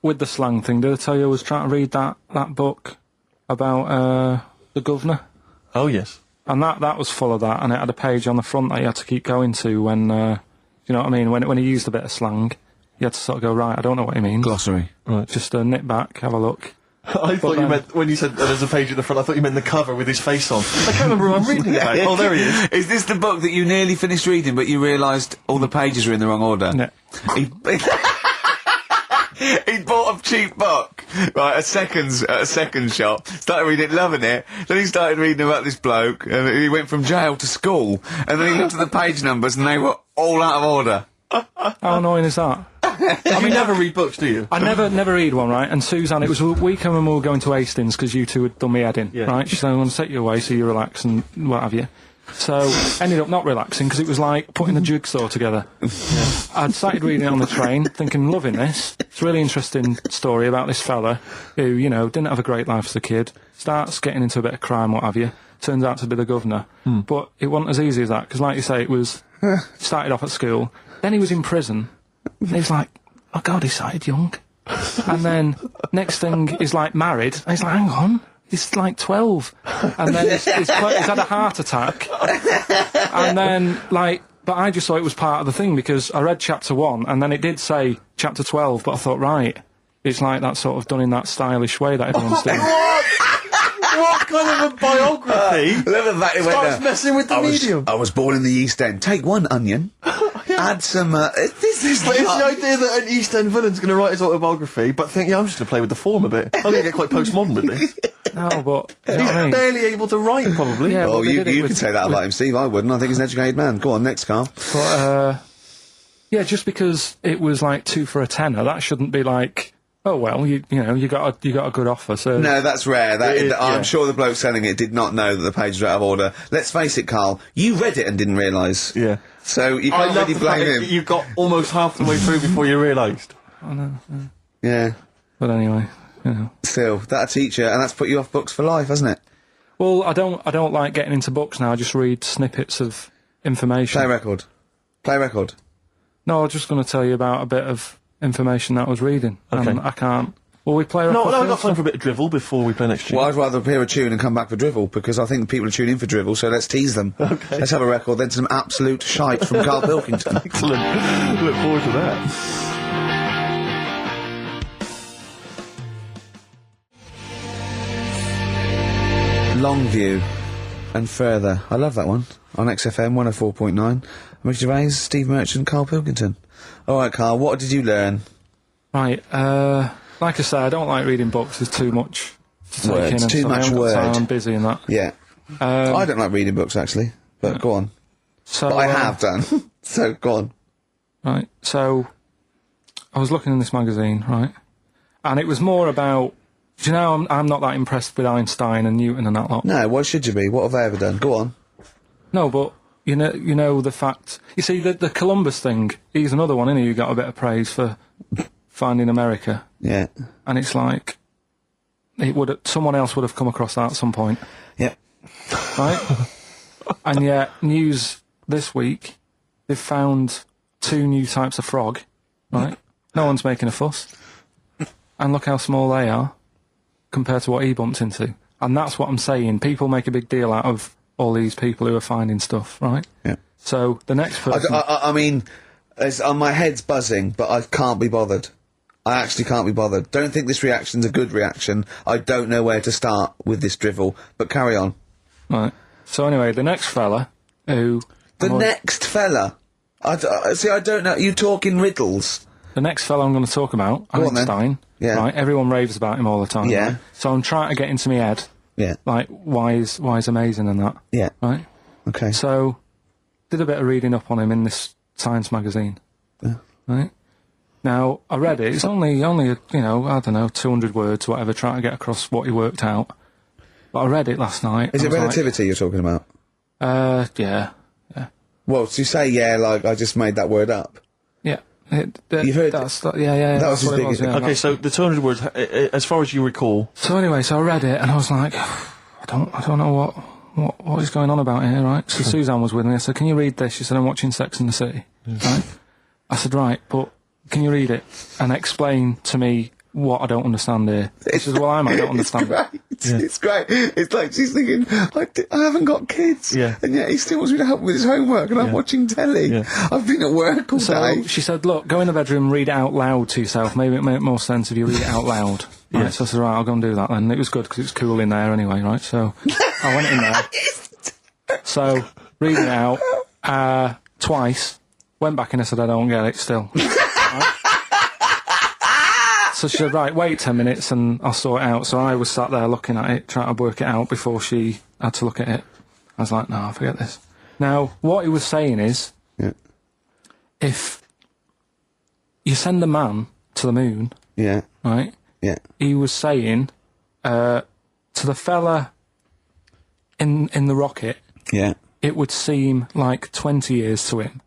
with the slang thing, did I tell you I was trying to read that book about, the governor? Oh, yes. And that was full of that, and it had a page on the front that you had to keep going to when, you know what I mean, when he used a bit of slang, you had to sort of go, right, I don't know what he means. Glossary. Right. Just nip back, have a look. I thought you meant, when you said there's a page at the front, I thought you meant the cover with his face on. I can't remember who I'm reading about. Oh, there he is. Is this the book that you nearly finished reading, but you realised all the pages were in the wrong order? Yeah. He bought a cheap book, right, at a second shop, started reading it, loving it, then he started reading about this bloke, and he went from jail to school, and then he looked at the page numbers, and they were all out of order. How annoying is that? I mean, never read books, do you? I never read one, right? And Suzanne, it was a weekend when we were going to Hastings because you two had done me head in, right? She said, I'm going to take you away so you relax and what have you. So, ended up not relaxing because it was like putting a jigsaw together. I'd started reading it on the train, thinking, loving this. It's a really interesting story about this fella who, you know, didn't have a great life as a kid, starts getting into a bit of crime, what have you, turns out to be the governor. But it wasn't as easy as that, because like you say, it was, started off at school, then he was in prison, and he was like, oh God, he started young. And then, next thing, he's like married, and he's like, hang on. He's like 12, and then he's had a heart attack, and then, like, but I just thought it was part of the thing, because I read chapter 1, and then it did say chapter 12, but I thought, right, it's like that sort of done in that stylish way that everyone's doing. What kind of a biography starts messing with the medium? I was born in the East End. Take one onion, add some, this is But it's the idea that an East End villain's going to write his autobiography, but think, I'm just going to play with the form a bit. I'm going to get quite postmodern with this. No, but you know He's what I mean? barely able to write, probably. Yeah, Oh, but they you did it can with- say that about him, Steve. I wouldn't. I think he's an educated man. Go on, next, Carl. But yeah, just because it was like 2 for a tenner, that shouldn't be like, oh well, you know, you got a good offer. So No, that's rare. It is, I'm yeah. sure the bloke selling it did not know that the pages were out of order. Let's face it, Carl. You read it and didn't realise. Yeah. So you I can't love really the blame fact him. that you got almost half the way through before you realised. Yeah. But anyway, you know. Still, that'll teach you, and that's put you off books for life, hasn't it? Well, I don't like getting into books now. I just read snippets of information. Play record. Play record. No, I was just going to tell you about a bit of information that I was reading. Okay. And I can't. Will we play a No, record I've got first? time for a bit of drivel before we play next tune. Well, I'd rather hear a tune and come back for drivel, because I think people are tuning in for drivel, so let's tease them. Okay. Let's have a record, then some absolute shite from Carl Pilkington. Excellent. Look forward to that. Longview and Further. I love that one. On XFM 104.9. Ricky Gervais, Steve Merchant, Carl Pilkington. Alright, Carl, what did you learn? Right, like I say, I don't like reading books. There's too much to take Words, in. And too so I much haven't got time, word. I'm busy in that. Yeah. I don't like reading books, actually. But go on. So, But I have done. So, go on. Right, so I was looking in this magazine, right, and it was more about. Do you know, I'm not that impressed with Einstein and Newton and that lot. No, why should you be? What have they ever done? Go on. No, but you know the fact. You see, the Columbus thing. He's another one, isn't he? Who got a bit of praise for finding America, Yeah. and it's like, someone else would have come across that at some point, Yeah. right? And yet, news this week, they've found 2 new types of frog, right? No one's making a fuss. And look how small they are compared to what he bumped into. And that's what I'm saying. People make a big deal out of all these people who are finding stuff, right? Yeah. So the next person... I mean, my head's buzzing, but I can't be bothered. I actually can't be bothered. Don't think this reaction's a good reaction. I don't know where to start with this drivel, but carry on. Right. So anyway, the next fella who... Next fella? See, I don't know. You talk in riddles. The next fellow I'm going to talk about, Go on, then. Einstein. Yeah. Right, everyone raves about him all the time. Yeah. Right? So I'm trying to get into my head, Yeah. like, why he's amazing and that. Yeah. Right? Okay. So, did a bit of reading up on him in this science magazine. Yeah. Right? Now, I read it. It's only I don't know, 200 words, whatever, trying to get across what he worked out. But I read it last night. Is it and I was relativity you're talking about? like, yeah. Well, to say like I just made that word up. Yeah. You've heard that, yeah. That was that's his what it biggest- was, yeah, Okay, so the 200 words, as far as you recall, So anyway, so I read it and I was like, I don't know what is going on about here, right? So Suzanne was with me. I said, "Can you read this?" She said, "I'm watching Sex and the City." Right? I said, "Right, but can you read it and explain to me what I don't understand here?" She said, "Well, I don't understand it." It's great. It's like she's thinking, I haven't got kids. Yeah. And yet he still wants me to help with his homework and I'm watching telly. Yeah. I've been at work all So day. she said, "Look, go in the bedroom, read it out loud to yourself. Maybe it make more sense if you read it out loud." Yeah. Right, so I said, "Right, I'll go and do that then." It was good because it was cool in there anyway, right? So I went in there. So reading it out twice. Went back and I said, "I don't get it still." Right? So she said, "Right, wait 10 minutes and I'll sort it out." So I was sat there looking at it, trying to work it out before she had to look at it. I was like, "No, forget this." Now, what he was saying is, Yeah. if you send a man to the moon, Yeah. right, Yeah. he was saying to the fella in the rocket, Yeah. it would seem like 20 years to him.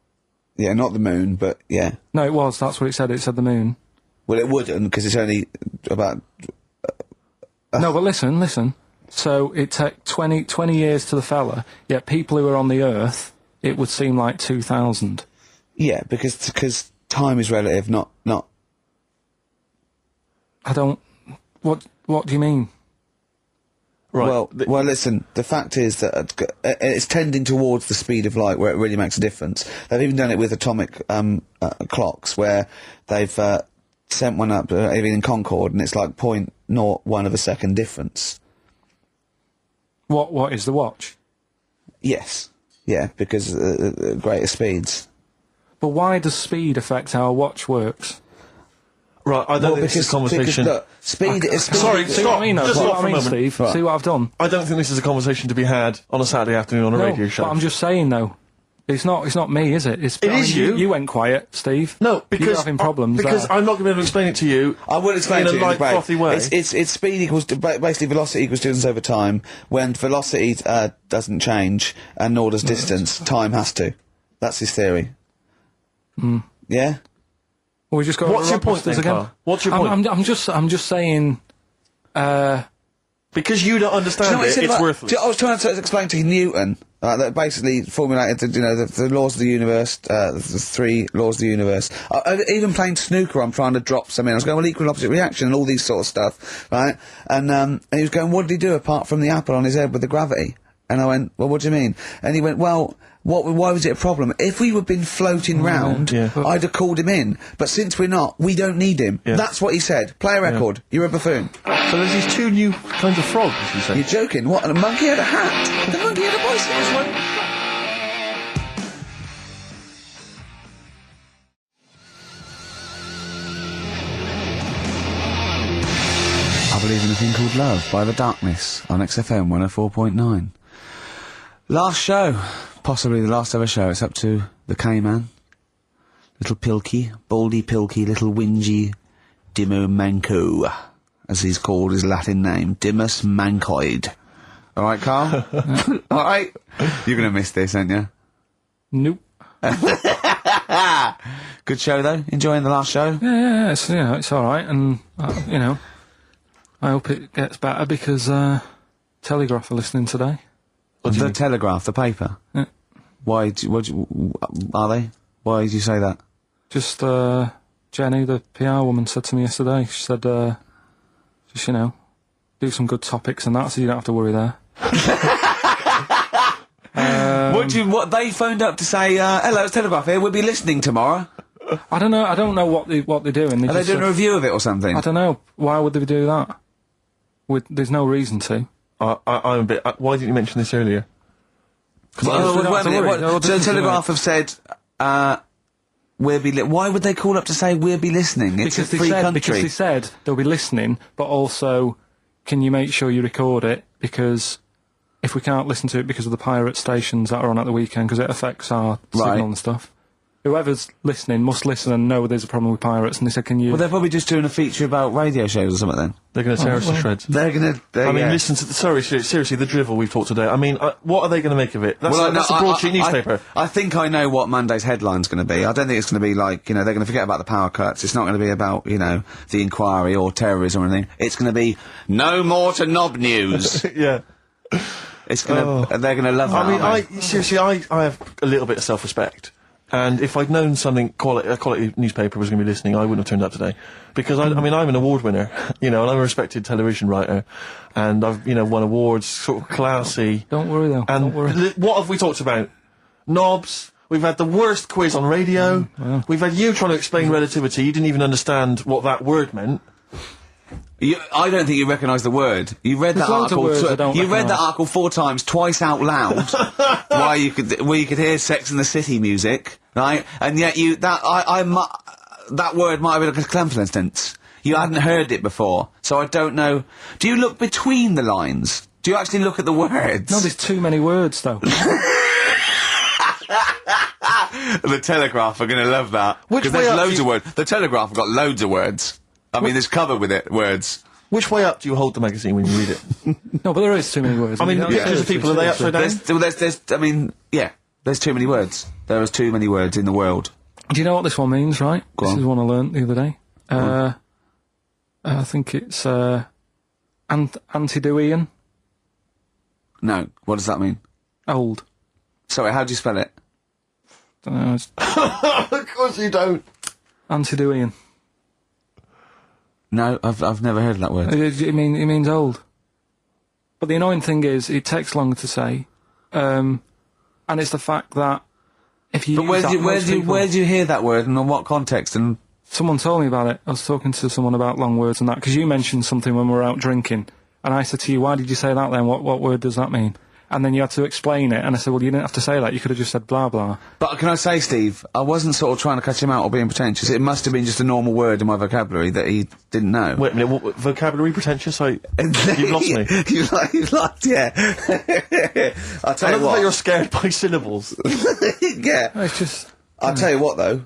Yeah, not the moon, but yeah. No, it was. That's what it said. It said the moon. Well, it wouldn't, because it's only about... No, but listen. So it took 20 years to the fella, yet people who are on the Earth, it would seem like 2,000. Yeah, because time is relative, not... I don't... What do you mean? right? Well, listen, the fact is that it's tending towards the speed of light where it really makes a difference. They've even done it with atomic clocks where they've sent one up even in Concorde and it's like 0.01 of a second difference. What is the watch? Yes. Yeah, because greater speeds. But why does speed affect how a watch works? Right, I don't think this is a conversation. Because, look, speed is... Sorry, See what I mean, though? Just See stop what for I a mean, moment. Steve? Right. See what I've done? I don't think this is a conversation to be had on a Saturday afternoon on a radio show. But I'm just saying, though. It's not me, is it? It is you. You went quiet, Steve. No, because you're having problems. because there. I'm not going to be able to explain it to you. I will explain in to a you light, break. frothy way. It's speed equals basically velocity equals distance over time. When velocity doesn't change and nor does distance, time has to. That's his theory. Yeah. Well, we just got. What's your point then, again. Carl? What's your point? I'm just saying. Because you don't understand Do you know what he said it's about- worthless. I was trying to explain to Newton that basically formulated the laws of the universe, the 3 laws of the universe. Even playing snooker, I'm trying to drop something. I was going, well, equal and opposite reaction and all these sort of stuff, right? And he was going, what did he do apart from the apple on his head with the gravity? And I went, well, what do you mean? And he went, well, why was it a problem? If we had been floating round, yeah. I'd have called him in. But since we're not, we don't need him. Yeah. That's what he said. Play a record. You're a buffoon. So there's these 2 new kinds of frogs, you say? You're joking. What? And a monkey had a hat. The monkey had a bicycle. I Believe in a Thing Called Love by The Darkness on XFM 104.9. Last show. Possibly the last ever show. It's up to the K-Man. Little Pilky. Baldy Pilky. Little Whingy. Dimmo Manco. As he's called his Latin name. Dimmus Mancoid. Alright, Carl? Alright? You're gonna miss this, aren't you? Nope. Good show, though? Enjoying the last show? Yeah, it's all right, and I hope it gets better because Telegraph are listening today. The Telegraph, the paper? Yeah. Why, are they? Why did you say that? Just, Jenny, the PR woman, said to me yesterday, she said, just, you know, do some good topics and that, so you don't have to worry there. What they phoned up to say, hello, it's Telegraph here, we'll be listening tomorrow. I don't know what they're doing. Are they doing a review of it or something? I don't know. Why would they do that? There's no reason to. I'm a bit... why didn't you mention this earlier? The Telegraph have said, why would they call up to say we'll be listening? It's a free country. Because they said they'll be listening, but also, can you make sure you record it? Because if we can't listen to it because of the pirate stations that are on at the weekend, because it affects our signal and stuff. Whoever's listening must listen and know there's a problem with pirates, and they said, can you... Well, they're probably just doing a feature about radio shows or something then. They're going to tear us to shreds. They're going to... I mean, listen to... seriously, the drivel we've talked today. I mean, what are they going to make of it? That's a broadsheet newspaper. I think I know what Monday's headline's going to be. I don't think it's going to be like, you know, they're going to forget about the power cuts. It's not going to be about, you know, the inquiry or terrorism or anything. It's going to be, no more to knob news. Yeah. It's going to... They're going to love that. I mean, seriously, I have a little bit of self-respect. And if I'd known a quality newspaper was going to be listening, I wouldn't have turned up today. Because, I mean, I'm an award winner, you know, and I'm a respected television writer. And I've, you know, won awards, sort of classy. Don't worry, though. And don't worry. What have we talked about? Knobs. We've had the worst quiz on radio. Wow. We've had you trying to explain relativity. You didn't even understand what that word meant. I don't think you recognise the word. You read that article. You read that article 4 times, twice out loud, where you could hear Sex and the City music, right? And yet that word might have been like a clam, for instance. You hadn't heard it before, so I don't know. Do you look between the lines? Do you actually look at the words? No, there's too many words, though. The Telegraph are going to love that because there's loads of words. The Telegraph have got loads of words. I mean, there's covered with it, words. Which way up do you hold the magazine when you read it? No, but there is too many words. I mean, pictures of people, are they upside down? There's too many words. There is too many words in the world. Do you know what this one means, right? Go on. This is one I learnt the other day. I think it's, Antediluvian. No, what does that mean? Old. Sorry, how do you spell it? Don't know, it's Of course you don't. Antediluvian. No, I've never heard of that word. It means old. But the annoying thing is, it takes longer to say, and it's the fact that if you. But where do you hear that word and in what context? And someone told me about it. I was talking to someone about long words and that because you mentioned something when we were out drinking, and I said to you, "Why did you say that then? What word does that mean?" And then you had to explain it, and I said, well, you didn't have to say that, you could have just said blah blah. But can I say, Steve, I wasn't sort of trying to catch him out or being pretentious. It must have been just a normal word in my vocabulary that he didn't know. Wait a minute, what vocabulary pretentious? You've lost me. You've lost, yeah. I'll tell you what. That you're scared by syllables. Yeah. It's just... I'll tell you what, though,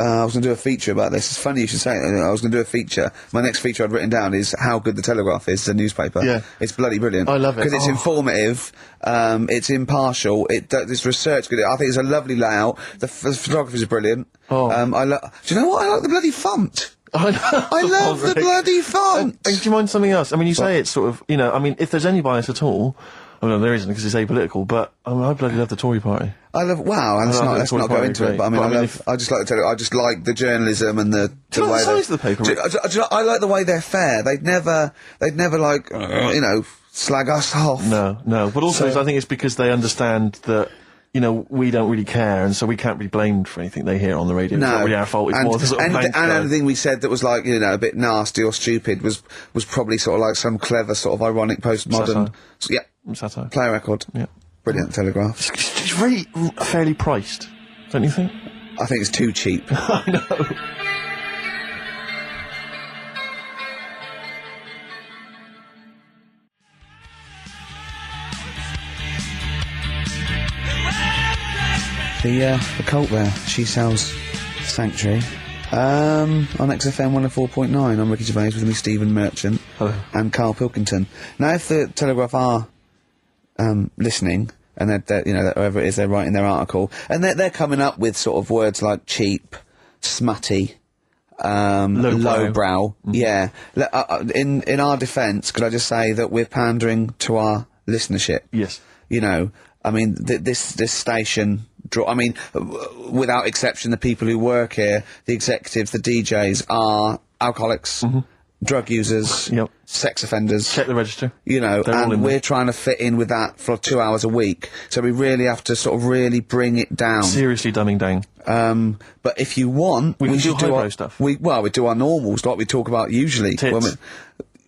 I was going to do a feature about this. It's funny you should say it. I was going to do a feature. My next feature I'd written down is how good the Telegraph is, the newspaper. Yeah. It's bloody brilliant. I love it. Because it's informative, it's impartial, it's research good. I think it's a lovely layout. The photography is brilliant. Oh. Do you know what? I like the bloody font. I know. I love the bloody font. And do you mind something else? I mean, you say it's sort of, you know, I mean, if there's any bias at all, I mean, there isn't because it's apolitical, but I mean, I bloody love the Tory party. I love, wow, and let's not go into it, but I mean, I just like to tell you, I just like the journalism and the way the size of the paper. I like the way they're fair. They'd never like, you know, slag us off. No, but also I think it's because they understand that, you know, we don't really care, and so we can't be blamed for anything they hear on the radio. No. It's not really our fault. It's more the sort of and anything we said that was like, you know, a bit nasty or stupid was probably sort of like some clever sort of ironic postmodern. Satire. Play a record. Yeah. Brilliant Telegraph. It's very fairly priced, don't you think? I think it's too cheap. I know. The cult there, She Sells Sanctuary. On XFM 104.9, I'm Ricky Gervais with me, Stephen Merchant. Hello. And Carl Pilkington. Now, if the Telegraph are listening, and they're, you know, whoever it is, they're writing their article, and they're coming up with sort of words like cheap, smutty, lowbrow. Yeah. In our defence, could I just say that we're pandering to our listenership? Yes. You know, I mean, this station. Without exception, the people who work here, the executives, the DJs, are alcoholics, drug users, Yep. sex offenders. Check the register. You know, They're all in and there. we're trying to fit in with that for 2 hours a week. So we really have to sort of really bring it down. Seriously dumbing down. But if you want, We can do should do highbrow our stuff. we do our normals, like we talk about usually. Tits.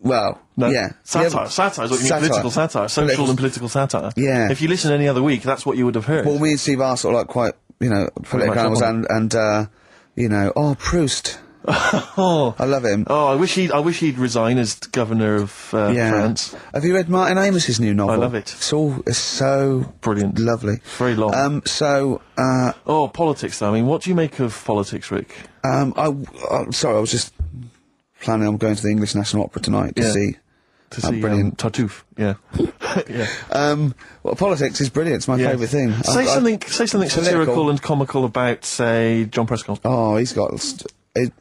Well, No. yeah. Satire. Satire is what you mean. Satire. Political satire. Social and political satire. Yeah. If you listen any other week, that's what you would have heard. Well, me and Steve are sort of like quite, political much animals, up and Proust. oh. I love him. Oh, I wish he'd resign as governor of France. Have you read Martin Amos's new novel? I love it. It's so Brilliant. lovely. Very long. Politics, though. I mean, what do you make of politics, Rick? I'm sorry, I was just planning on going to the English National Opera tonight to see. Brilliant. Tartuffe. Yeah. Yeah. Politics is brilliant. It's my Yeah. favourite thing. Say something satirical and comical about, say, John Prescott. Oh, he's got.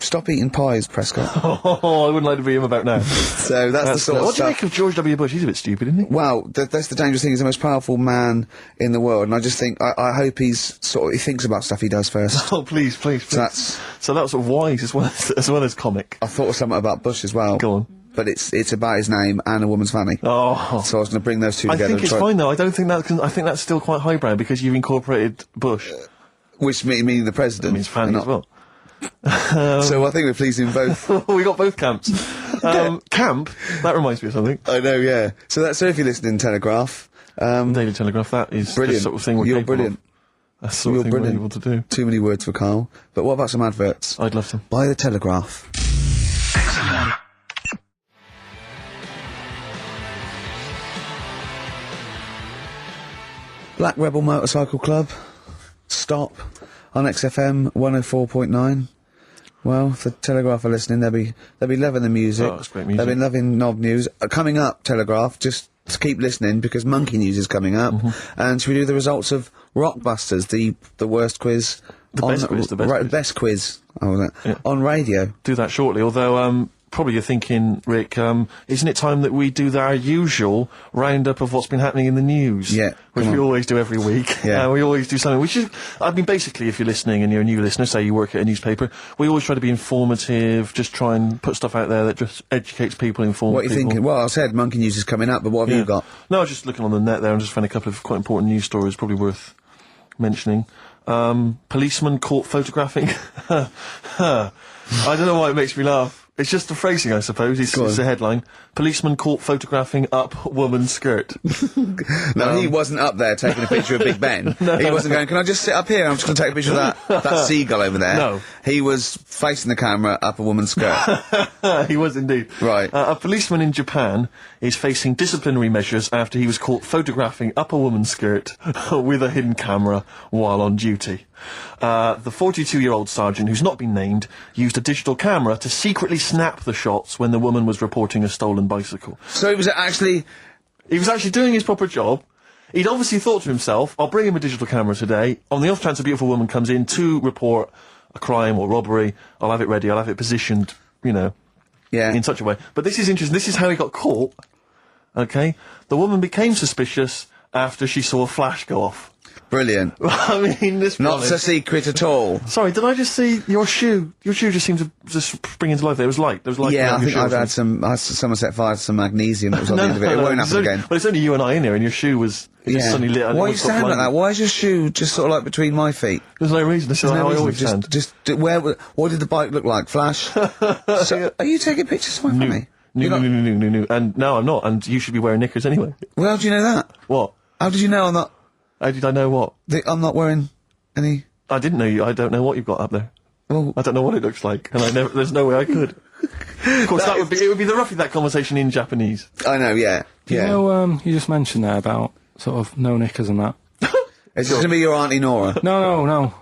Stop eating pies, Prescott. Oh, I wouldn't like to be him about now. So that's the sort of What do you stuff. make of George W. Bush? He's a bit stupid, isn't he? Well, that's the dangerous thing. He's the most powerful man in the world, and I just think I hope he thinks about stuff he does first. Oh, please. So So that's sort of wise as well as comic. I thought of something about Bush as well. Go on. But it's about his name and a woman's fanny. Oh. So I was going to bring those two I together. think it's fine though. I don't think that. I think that's still quite highbrow because you've incorporated Bush. Which meaning the president. That means fanny as well. So I think we're pleasing both. We got both camps. Camp. That reminds me of something. I know, yeah. So if you're listening, Telegraph. Daily Telegraph. That is Brilliant. the sort of thing we're You're capable brilliant. of. That's the sort of thing we're able to do. Too many words for Carl. But what about some adverts? I'd love to. Buy the Telegraph. Black Rebel Motorcycle Club. Stop. On XFM 104.9. Well, if the Telegraph are listening, they'll be loving the music. Oh, that's great music. They'll be loving Knob News. Coming up, Telegraph, just keep listening because Monkey News is coming up. And should we do the results of Rockbusters, the worst quiz? The best quiz, the best quiz. Best quiz. Oh, that. Yeah. On radio. Do that shortly. Although, probably you're thinking, Rick, isn't it time that we do our usual roundup of what's been happening in the news? Yeah, Which come we on. always do every week. Yeah. We always do something. Basically, if you're listening and you're a new listener, say you work at a newspaper, we always try to be informative, just try and put stuff out there that just educates people, informs What are you people. thinking? Well, I said Monkey News is coming up, but what have you got? No, I was just looking on the net there and just found a couple of quite important news stories probably worth mentioning. Policeman caught photographing. I don't know why it makes me laugh. It's just the phrasing, I suppose. It's the headline. Policeman caught photographing up woman's skirt. No, he wasn't up there taking a picture of Big Ben. He wasn't going, can I just sit up here? I'm just going to take a picture of that seagull over there. No. He was facing the camera up a woman's skirt. He was indeed. Right. A policeman in Japan is facing disciplinary measures after he was caught photographing up a woman's skirt with a hidden camera while on duty. The 42-year-old sergeant, who's not been named, used a digital camera to secretly snap the shots when the woman was reporting a stolen bicycle. So it was actually... He was actually doing his proper job. He'd obviously thought to himself, I'll bring him a digital camera today. On the off chance a beautiful woman comes in to report a crime or robbery, I'll have it ready, I'll have it positioned, Yeah. in such a way. But this is interesting. This is how he got caught. Okay? The woman became suspicious after she saw a flash go off. Brilliant. I mean, this Not so secret at all. Sorry, did I just see your shoe? Your shoe just seemed to just spring into life. There was light. There was light. Yeah, I around your think shoe or I've had something. someone set fire to some magnesium that was on the end of it. It won't it's happen only, again. Well, it's only you and I in here, and your shoe was just suddenly lit. And Why it are you was got standing like that? blinded. Why is your shoe just sort of like between my feet? There's no reason. This is There's how no I reason. always stand. What did the bike look like? Flash? So, are you taking pictures of my funny? No. And no, I'm not. And you should be wearing knickers anyway. Well, how do you know that? What? How did you know I'm not? How did I know what? I'm not wearing any. I didn't know you. I don't know what you've got up there. Well, I don't know what it looks like, and there's no way I could. Of course, it would be roughly that conversation in Japanese. I know. Yeah. You know, you just mentioned there about sort of no knickers and that. It's just gonna be your Auntie Nora. No.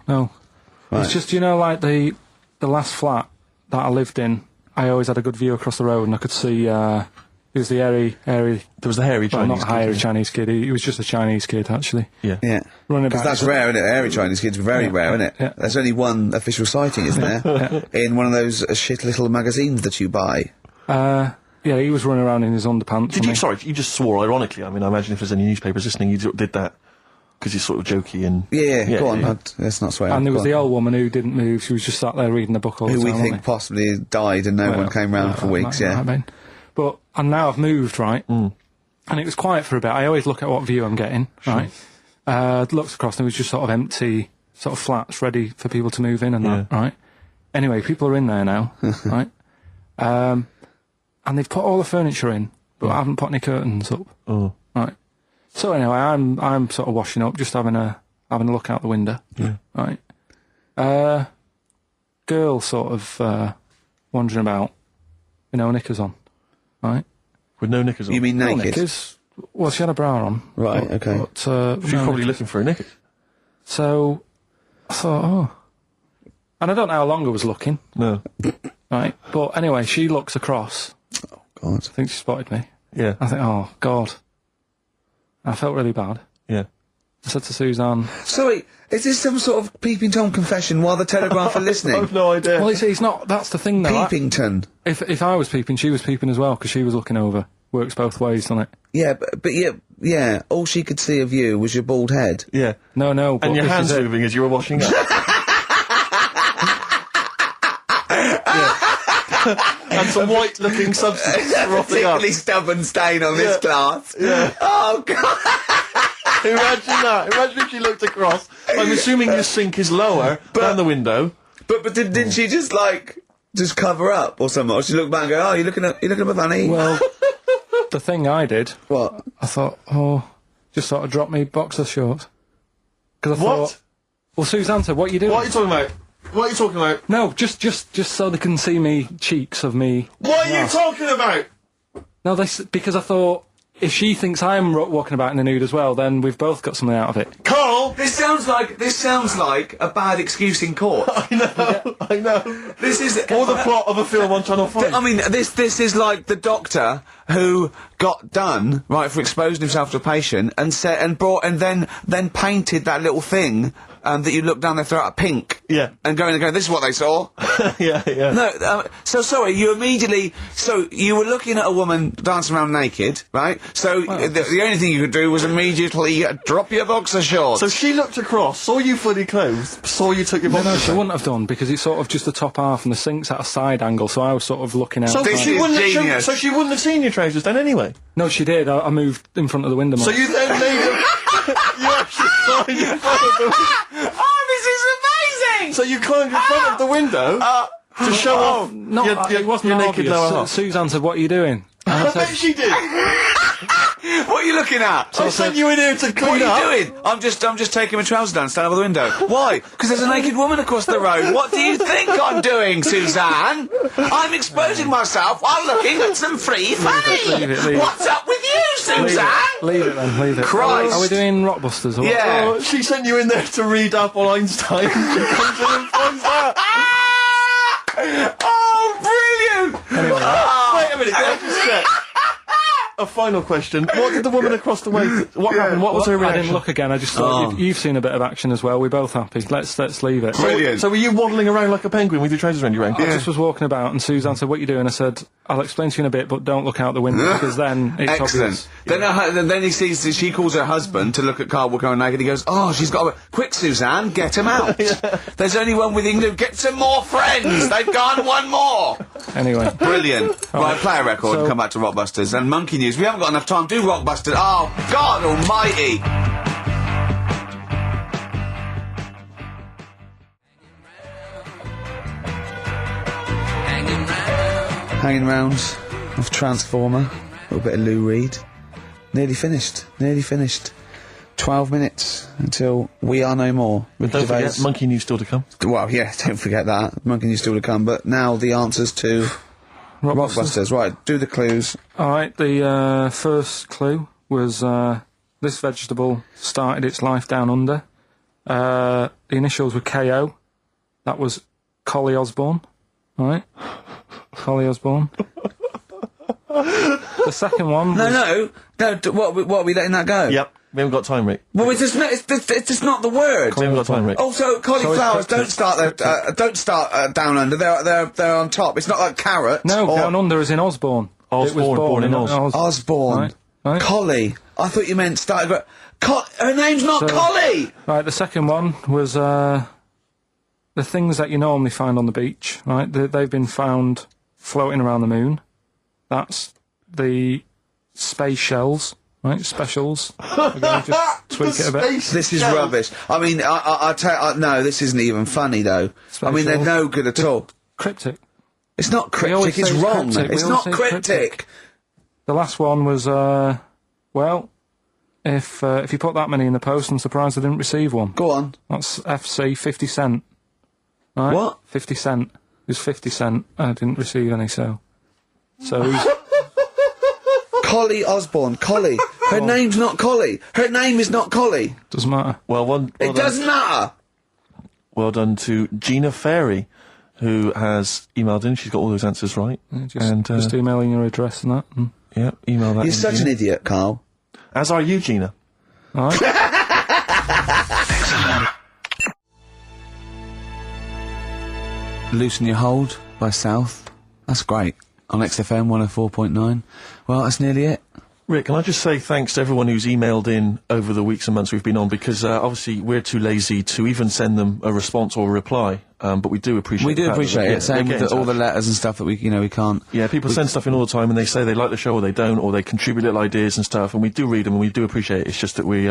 Right. It's just, like the last flat that I lived in, I always had a good view across the road and I could see, it He was the hairy. There was the hairy Well, Chinese not hairy kid. Chinese kid. He was just a Chinese kid, actually. Yeah. Yeah. Running Because back. that's rare, isn't it? Hairy Chinese kids are very rare, isn't it? Yeah. There's only one official sighting, isn't there? In one of those shit little magazines that you buy. Yeah, he was running around in his underpants. Did you? Sorry, you just swore ironically. I mean, I imagine if there's any newspapers listening, you did that because you're sort of jokey and. Yeah, go on. Let's not swear. And there was Go the on. old woman who didn't move. She was just sat there reading the book all Who the we time. think wasn't possibly died and no Well, one came round for weeks, might have been. And now I've moved, right? And it was quiet for a bit. I always look at what view I'm getting, right? Looked across and it was just sort of empty, sort of flats ready for people to move in and that, right? Anyway, people are in there now, right? And they've put all the furniture in, but I haven't put any curtains up. Oh. Right. So anyway, I'm sort of washing up, just having a look out the window. Yeah. Right. Girl sort of wandering about with no knickers on. Right. With no knickers on. You mean No naked? knickers. Well, she had a bra on. Right, okay. But, She was no probably knickers. looking for a knickers. So I thought, oh. And I don't know how long I was looking. No. Right. But anyway, she looks across. God. I think she spotted me. Yeah. I think, oh, God. I felt really bad. Yeah. I said to Suzanne, Sorry, is this some sort of Peeping Tom confession while the Telegraph are listening? I've no idea. well, he's not, that's the thing though. Peepington. If I was peeping, she was peeping as well, because she was looking over. Works both ways, doesn't it? Yeah, but yeah, all she could see of you was your bald head. Yeah. No, but And your this hands is it. moving as you were washing up. And some white-looking substance frothing up. Particularly stubborn stain on this glass. Yeah. Oh, God. Imagine that. Imagine if she looked across. I'm assuming your sink is lower than the window. But didn't she just, just cover up or something? Or she looked back and go, oh, you looking at my fanny? Well, the thing I did, What? I thought, just sort of drop me boxer shorts. Because I What? thought, well, Suzanne said, what are you doing? What are you talking about? What are you talking about? No, just so they can see me cheeks of me. What are you talking about? No, because I thought, if she thinks I'm walking about in the nude as well, then we've both got something out of it. Carl! This sounds like a bad excuse in court. I know. This is Or the plot of a film on Channel 5. I mean, this is like the doctor who got done right for exposing himself to a patient and said and then painted that little thing that you look down their throat pink. Yeah. And going, this is what they saw. yeah. No, so sorry, you were looking at a woman dancing around naked, right? So the only thing you could do was immediately drop your boxer shorts. So she looked across, saw you fully clothed, saw you took your boxers No, she off. wouldn't have done, because it's sort of just the top half and the sink's at a side angle, so I was sort of looking out. So This she is wouldn't have genius. so she wouldn't have seen your trousers then anyway. No, she did. I moved in front of the window. So you then made them. You actually climbed in front of the. oh, this is amazing! So you climbed in front of the window to show off No, your it wasn't naked obvious. lower half. Suzanne said, what are you doing? And I bet she did. What are you looking at? I sent you in here to What clean up. are you doing? I'm just taking my trousers down, standing over the window. Why? Because there's a naked woman across the road. What do you think I'm doing, Suzanne? I'm exposing myself while looking at some free fanny. leave it. What's up with you, Suzanne? Leave it then, leave it. Christ. Are we doing Rockbusters? Or what? Yeah. Oh, she sent you in there to read up on Einstein. She comes in and finds that. Oh, brilliant! Wait a minute, can I just check? A final question. What did the woman across the way... What happened? What was her I reaction? didn't look again. I just thought you've seen a bit of action as well. We're both happy. Let's leave it. Brilliant. So were you waddling around like a penguin with your trousers around your ankle? I just was walking about, and Suzanne said, "What are you doing?" I said, "I'll explain to you in a bit, but don't look out the window because then it's Excellent. obvious." Then he sees that she calls her husband to look at Carl walking around naked. He goes, "Oh, she's got a quick, Suzanne, get him out. There's only one with you. Get some more friends. They've gone one more." Anyway, Brilliant. Right, play a record and So- come back to Rockbusters and Monkey News. We haven't got enough time. Do Rockbusters. Oh, God Almighty. Hanging round of Transformer, a little bit of Lou Reed. Nearly finished. 12 minutes until We Are No More. But don't Gervais. forget, Monkey News still to come. Well, yeah, don't forget that. Monkey News still to come, but now the answers to Rockbusters. Right, do the clues. all right. The first clue was this vegetable started its life down under. The initials were KO. That was Collie Osborne. All right, Collie Osborne. The second one. No. What are we letting that go? Yep. We haven't got time, Rick. Well, it's just not the word. We haven't got time, Rick. Also, cauliflowers don't start down under. They're on top. It's not like carrots. No, down under is in Osborne. Osborne, born in Oz. Osborne. Right. Collie. I thought you meant started. Her name's not Collie. Right. The second one was the things that you normally find on the beach. Right. They've been found floating around the moon. That's the space shells. Right, specials. We're going to just tweak it a bit. This is rubbish. I mean, I tell you, no, this isn't even funny though. I mean, they're no good at all. Cryptic. It's not cryptic. It's wrong. It's not cryptic. The last one was, well, if you put that many in the post, I'm surprised I didn't receive one. Go on. That's FC 50 cent. Right? What? 50 cent. It was 50 cent. I didn't receive any, so who's... Collie Osborne. Collie. Her name's not Collie. Her name is not Collie. Doesn't matter. It doesn't matter. Well done to Gina Fairy, who has emailed in. She's got all those answers right. Yeah, just emailing your address and that. Yeah, email that. You're such an idiot, Carl. As are you, Gina. All right. Loosen Your Hold by South. That's great. On XFM 104.9. Well, that's nearly it. Rick, can I just say thanks to everyone who's emailed in over the weeks and months we've been on, because obviously we're too lazy to even send them a response or a reply, but we do appreciate it. We do appreciate it. Same with all the letters and stuff that we can't... Yeah, people send stuff in all the time and they say they like the show or they don't, or they contribute little ideas and stuff, and we do read them and we do appreciate it. It's just that we,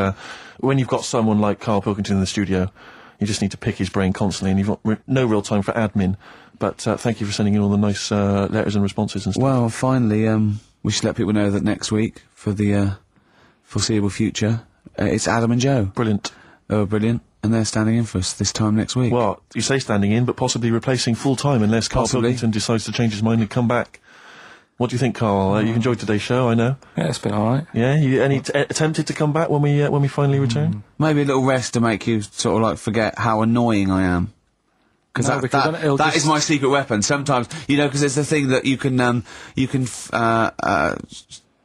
when you've got someone like Carl Pilkington in the studio, you just need to pick his brain constantly and you've got no real time for admin. But thank you for sending in all the nice letters and responses and stuff. Well, finally, we should let people know that next week, for the foreseeable future, it's Adam and Joe. Brilliant. Oh, brilliant. And they're standing in for us this time next week. Well, you say standing in, but possibly replacing full-time unless Carl Pilkington decides to change his mind and come back. What do you think, Carl? You enjoyed today's show, I know. Yeah, it's been alright. Yeah, you attempted to come back when we finally return? Maybe a little rest to make you sort of like forget how annoying I am. No, Because that is my secret weapon. Sometimes, because there's the thing that you can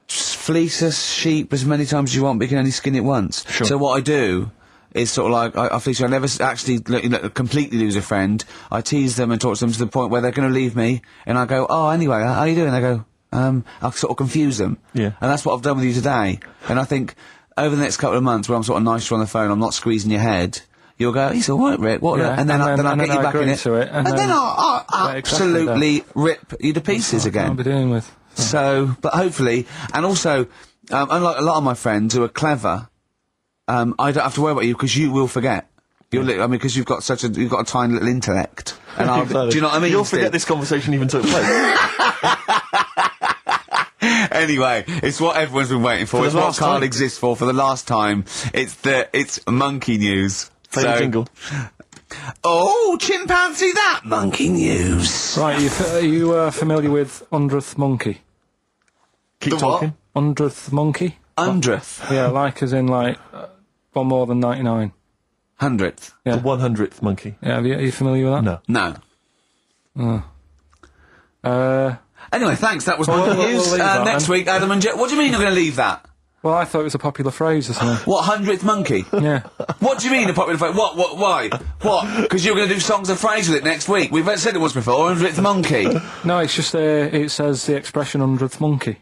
fleece a sheep as many times as you want, but you can only skin it once. Sure. So what I do is sort of like, I fleece you. I never actually completely lose a friend. I tease them and talk to them to the point where they're going to leave me, and I go, oh, anyway, how are you doing? They go, I'll sort of confuse them. Yeah. And that's what I've done with you today. And I think, over the next couple of months, where I'm sort of nicer on the phone, I'm not squeezing your head, you'll go, he's all right, Rick. What? Yeah, and then I'll get you back in it, and then I'll absolutely rip you to pieces again. I'll be dealing with. So, but hopefully, and also, unlike a lot of my friends who are clever, I don't have to worry about you because you will forget. Because you've got a tiny little intellect. And Exactly. Do you know what I mean? You'll forget this conversation even took place. Anyway, it's what everyone's been waiting for. It's what Carl exists for the last time. It's monkey news. Play the jingle. Oh, chimpanzee that monkey news. Right, are you familiar with 100th monkey? Keep talking. 100th monkey? 100th. Yeah, like as in like one more than 99. 100th. Yeah. The 100th monkey. Yeah, are you familiar with that? No. No. Anyway, thanks. That was monkey news. leave that Next week, Adam and Joe. What do you mean you're going to leave that? Well, I thought it was a popular phrase or something. What, 100th monkey? Yeah. What do you mean a popular phrase? What, why? What? Because you're going to do songs and phrase with it next week. We've said it once before, 100th monkey. No, it's just, it says the expression 100th monkey.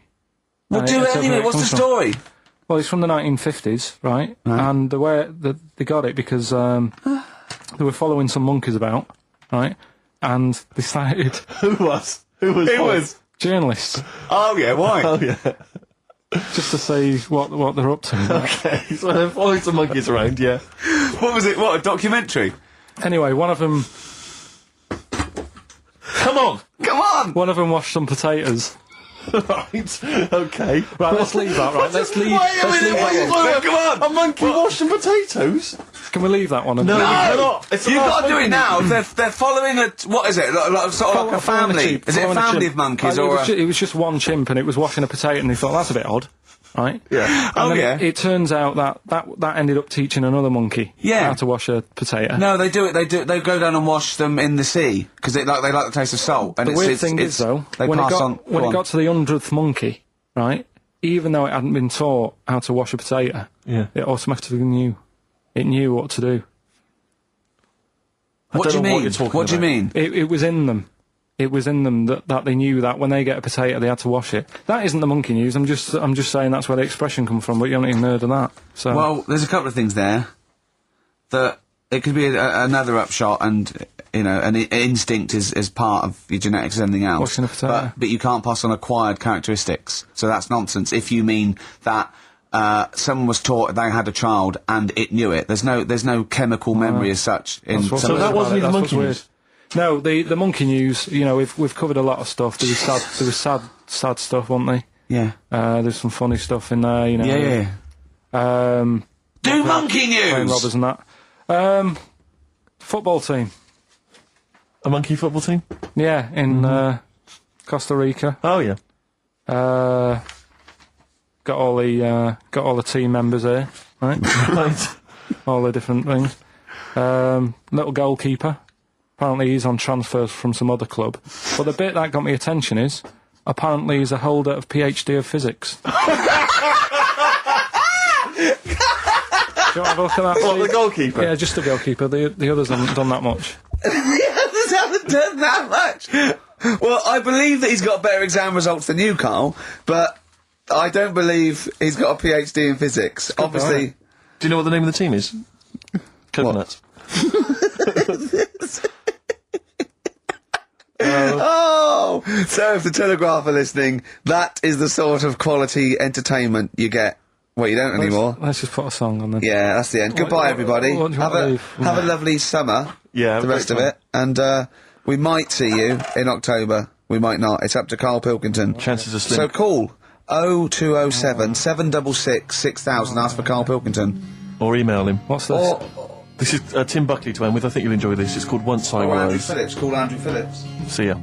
Well, do it anyway. What's the story? Well, it's from the 1950s, right? And the way they got it because they were following some monkeys about, right? And decided... Who was? Journalists. Oh, yeah, why? Oh, yeah. Just to see what they're up to. Right? Okay, so they're following some monkeys around, yeah. What was it? What, a documentary? Anyway, one of them... Come on! One of them washed some potatoes. Right, okay. Right, let's leave that, right? Let's leave that one. Come on! A monkey washing potatoes? Can we leave that one? No, we cannot. You've got to do it now. They're following what is it? Sort of like a family. Is it a family of monkeys or it was just one chimp and it was washing a potato and he thought, that's a bit odd. right? Yeah. And then yeah. it turns out that ended up teaching another monkey Yeah. how to wash a potato. No, they do it. They go down and wash them in the sea because they like the taste of salt. And The weird thing is, though, they when pass it on. got to the 100th monkey, right, even though it hadn't been taught how to wash a potato, Yeah. it automatically knew. It knew what to do. What do you don't know what mean? you're talking What do you about. mean? It was in them. It was in them that they knew that when they get a potato, they had to wash it. That isn't the monkey news. I'm just saying that's where the expression comes from. But you haven't even heard of that. So Well, there's a couple of things there that it could be another upshot, and an instinct is part of your genetics as anything else. Washing a potato. But you can't pass on acquired characteristics, so that's nonsense. If you mean that someone was taught they had a child and it knew it, there's no chemical memory as such in That's what's some of that the- wasn't even that's what's monkey weird. news? No, the monkey news. We've covered a lot of stuff. There was sad stuff, wasn't there? Yeah. There's some funny stuff in there. Yeah. Do monkey Playing news! robbers and that. Football team. A monkey football team? Yeah, in Costa Rica. Oh, yeah. Got all the team members here, right? Right. All the different things. Little goalkeeper. Apparently he's on transfer from some other club. But the bit that got me attention is, apparently he's a holder of PhD of physics. Do you want to have a look at that? What, Steve? the goalkeeper? Yeah, just the goalkeeper. The others haven't done that much. The others haven't done that much. Well, I believe that he's got better exam results than you, Carl, but I don't believe he's got a PhD in physics. Obviously. guy. Do you know what the name of the team is? Coconuts. Oh! So if the Telegraph are listening, that is the sort of quality entertainment you get. Well, you don't anymore. Let's just put a song on then. Yeah, that's the end. Goodbye, everybody. what do you have want to a leave? have a lovely summer. Yeah, have the a rest great of time. it, and we might see you in October. We might not. It's up to Carl Pilkington. Chances are slim. So call 0207 766 6000. Ask for Carl Pilkington. Or email him. What's this? This is Tim Buckley to end with. I think you'll enjoy this. It's called Once I Or Andrew Was. Phillips. Call Andrew Phillips. See ya.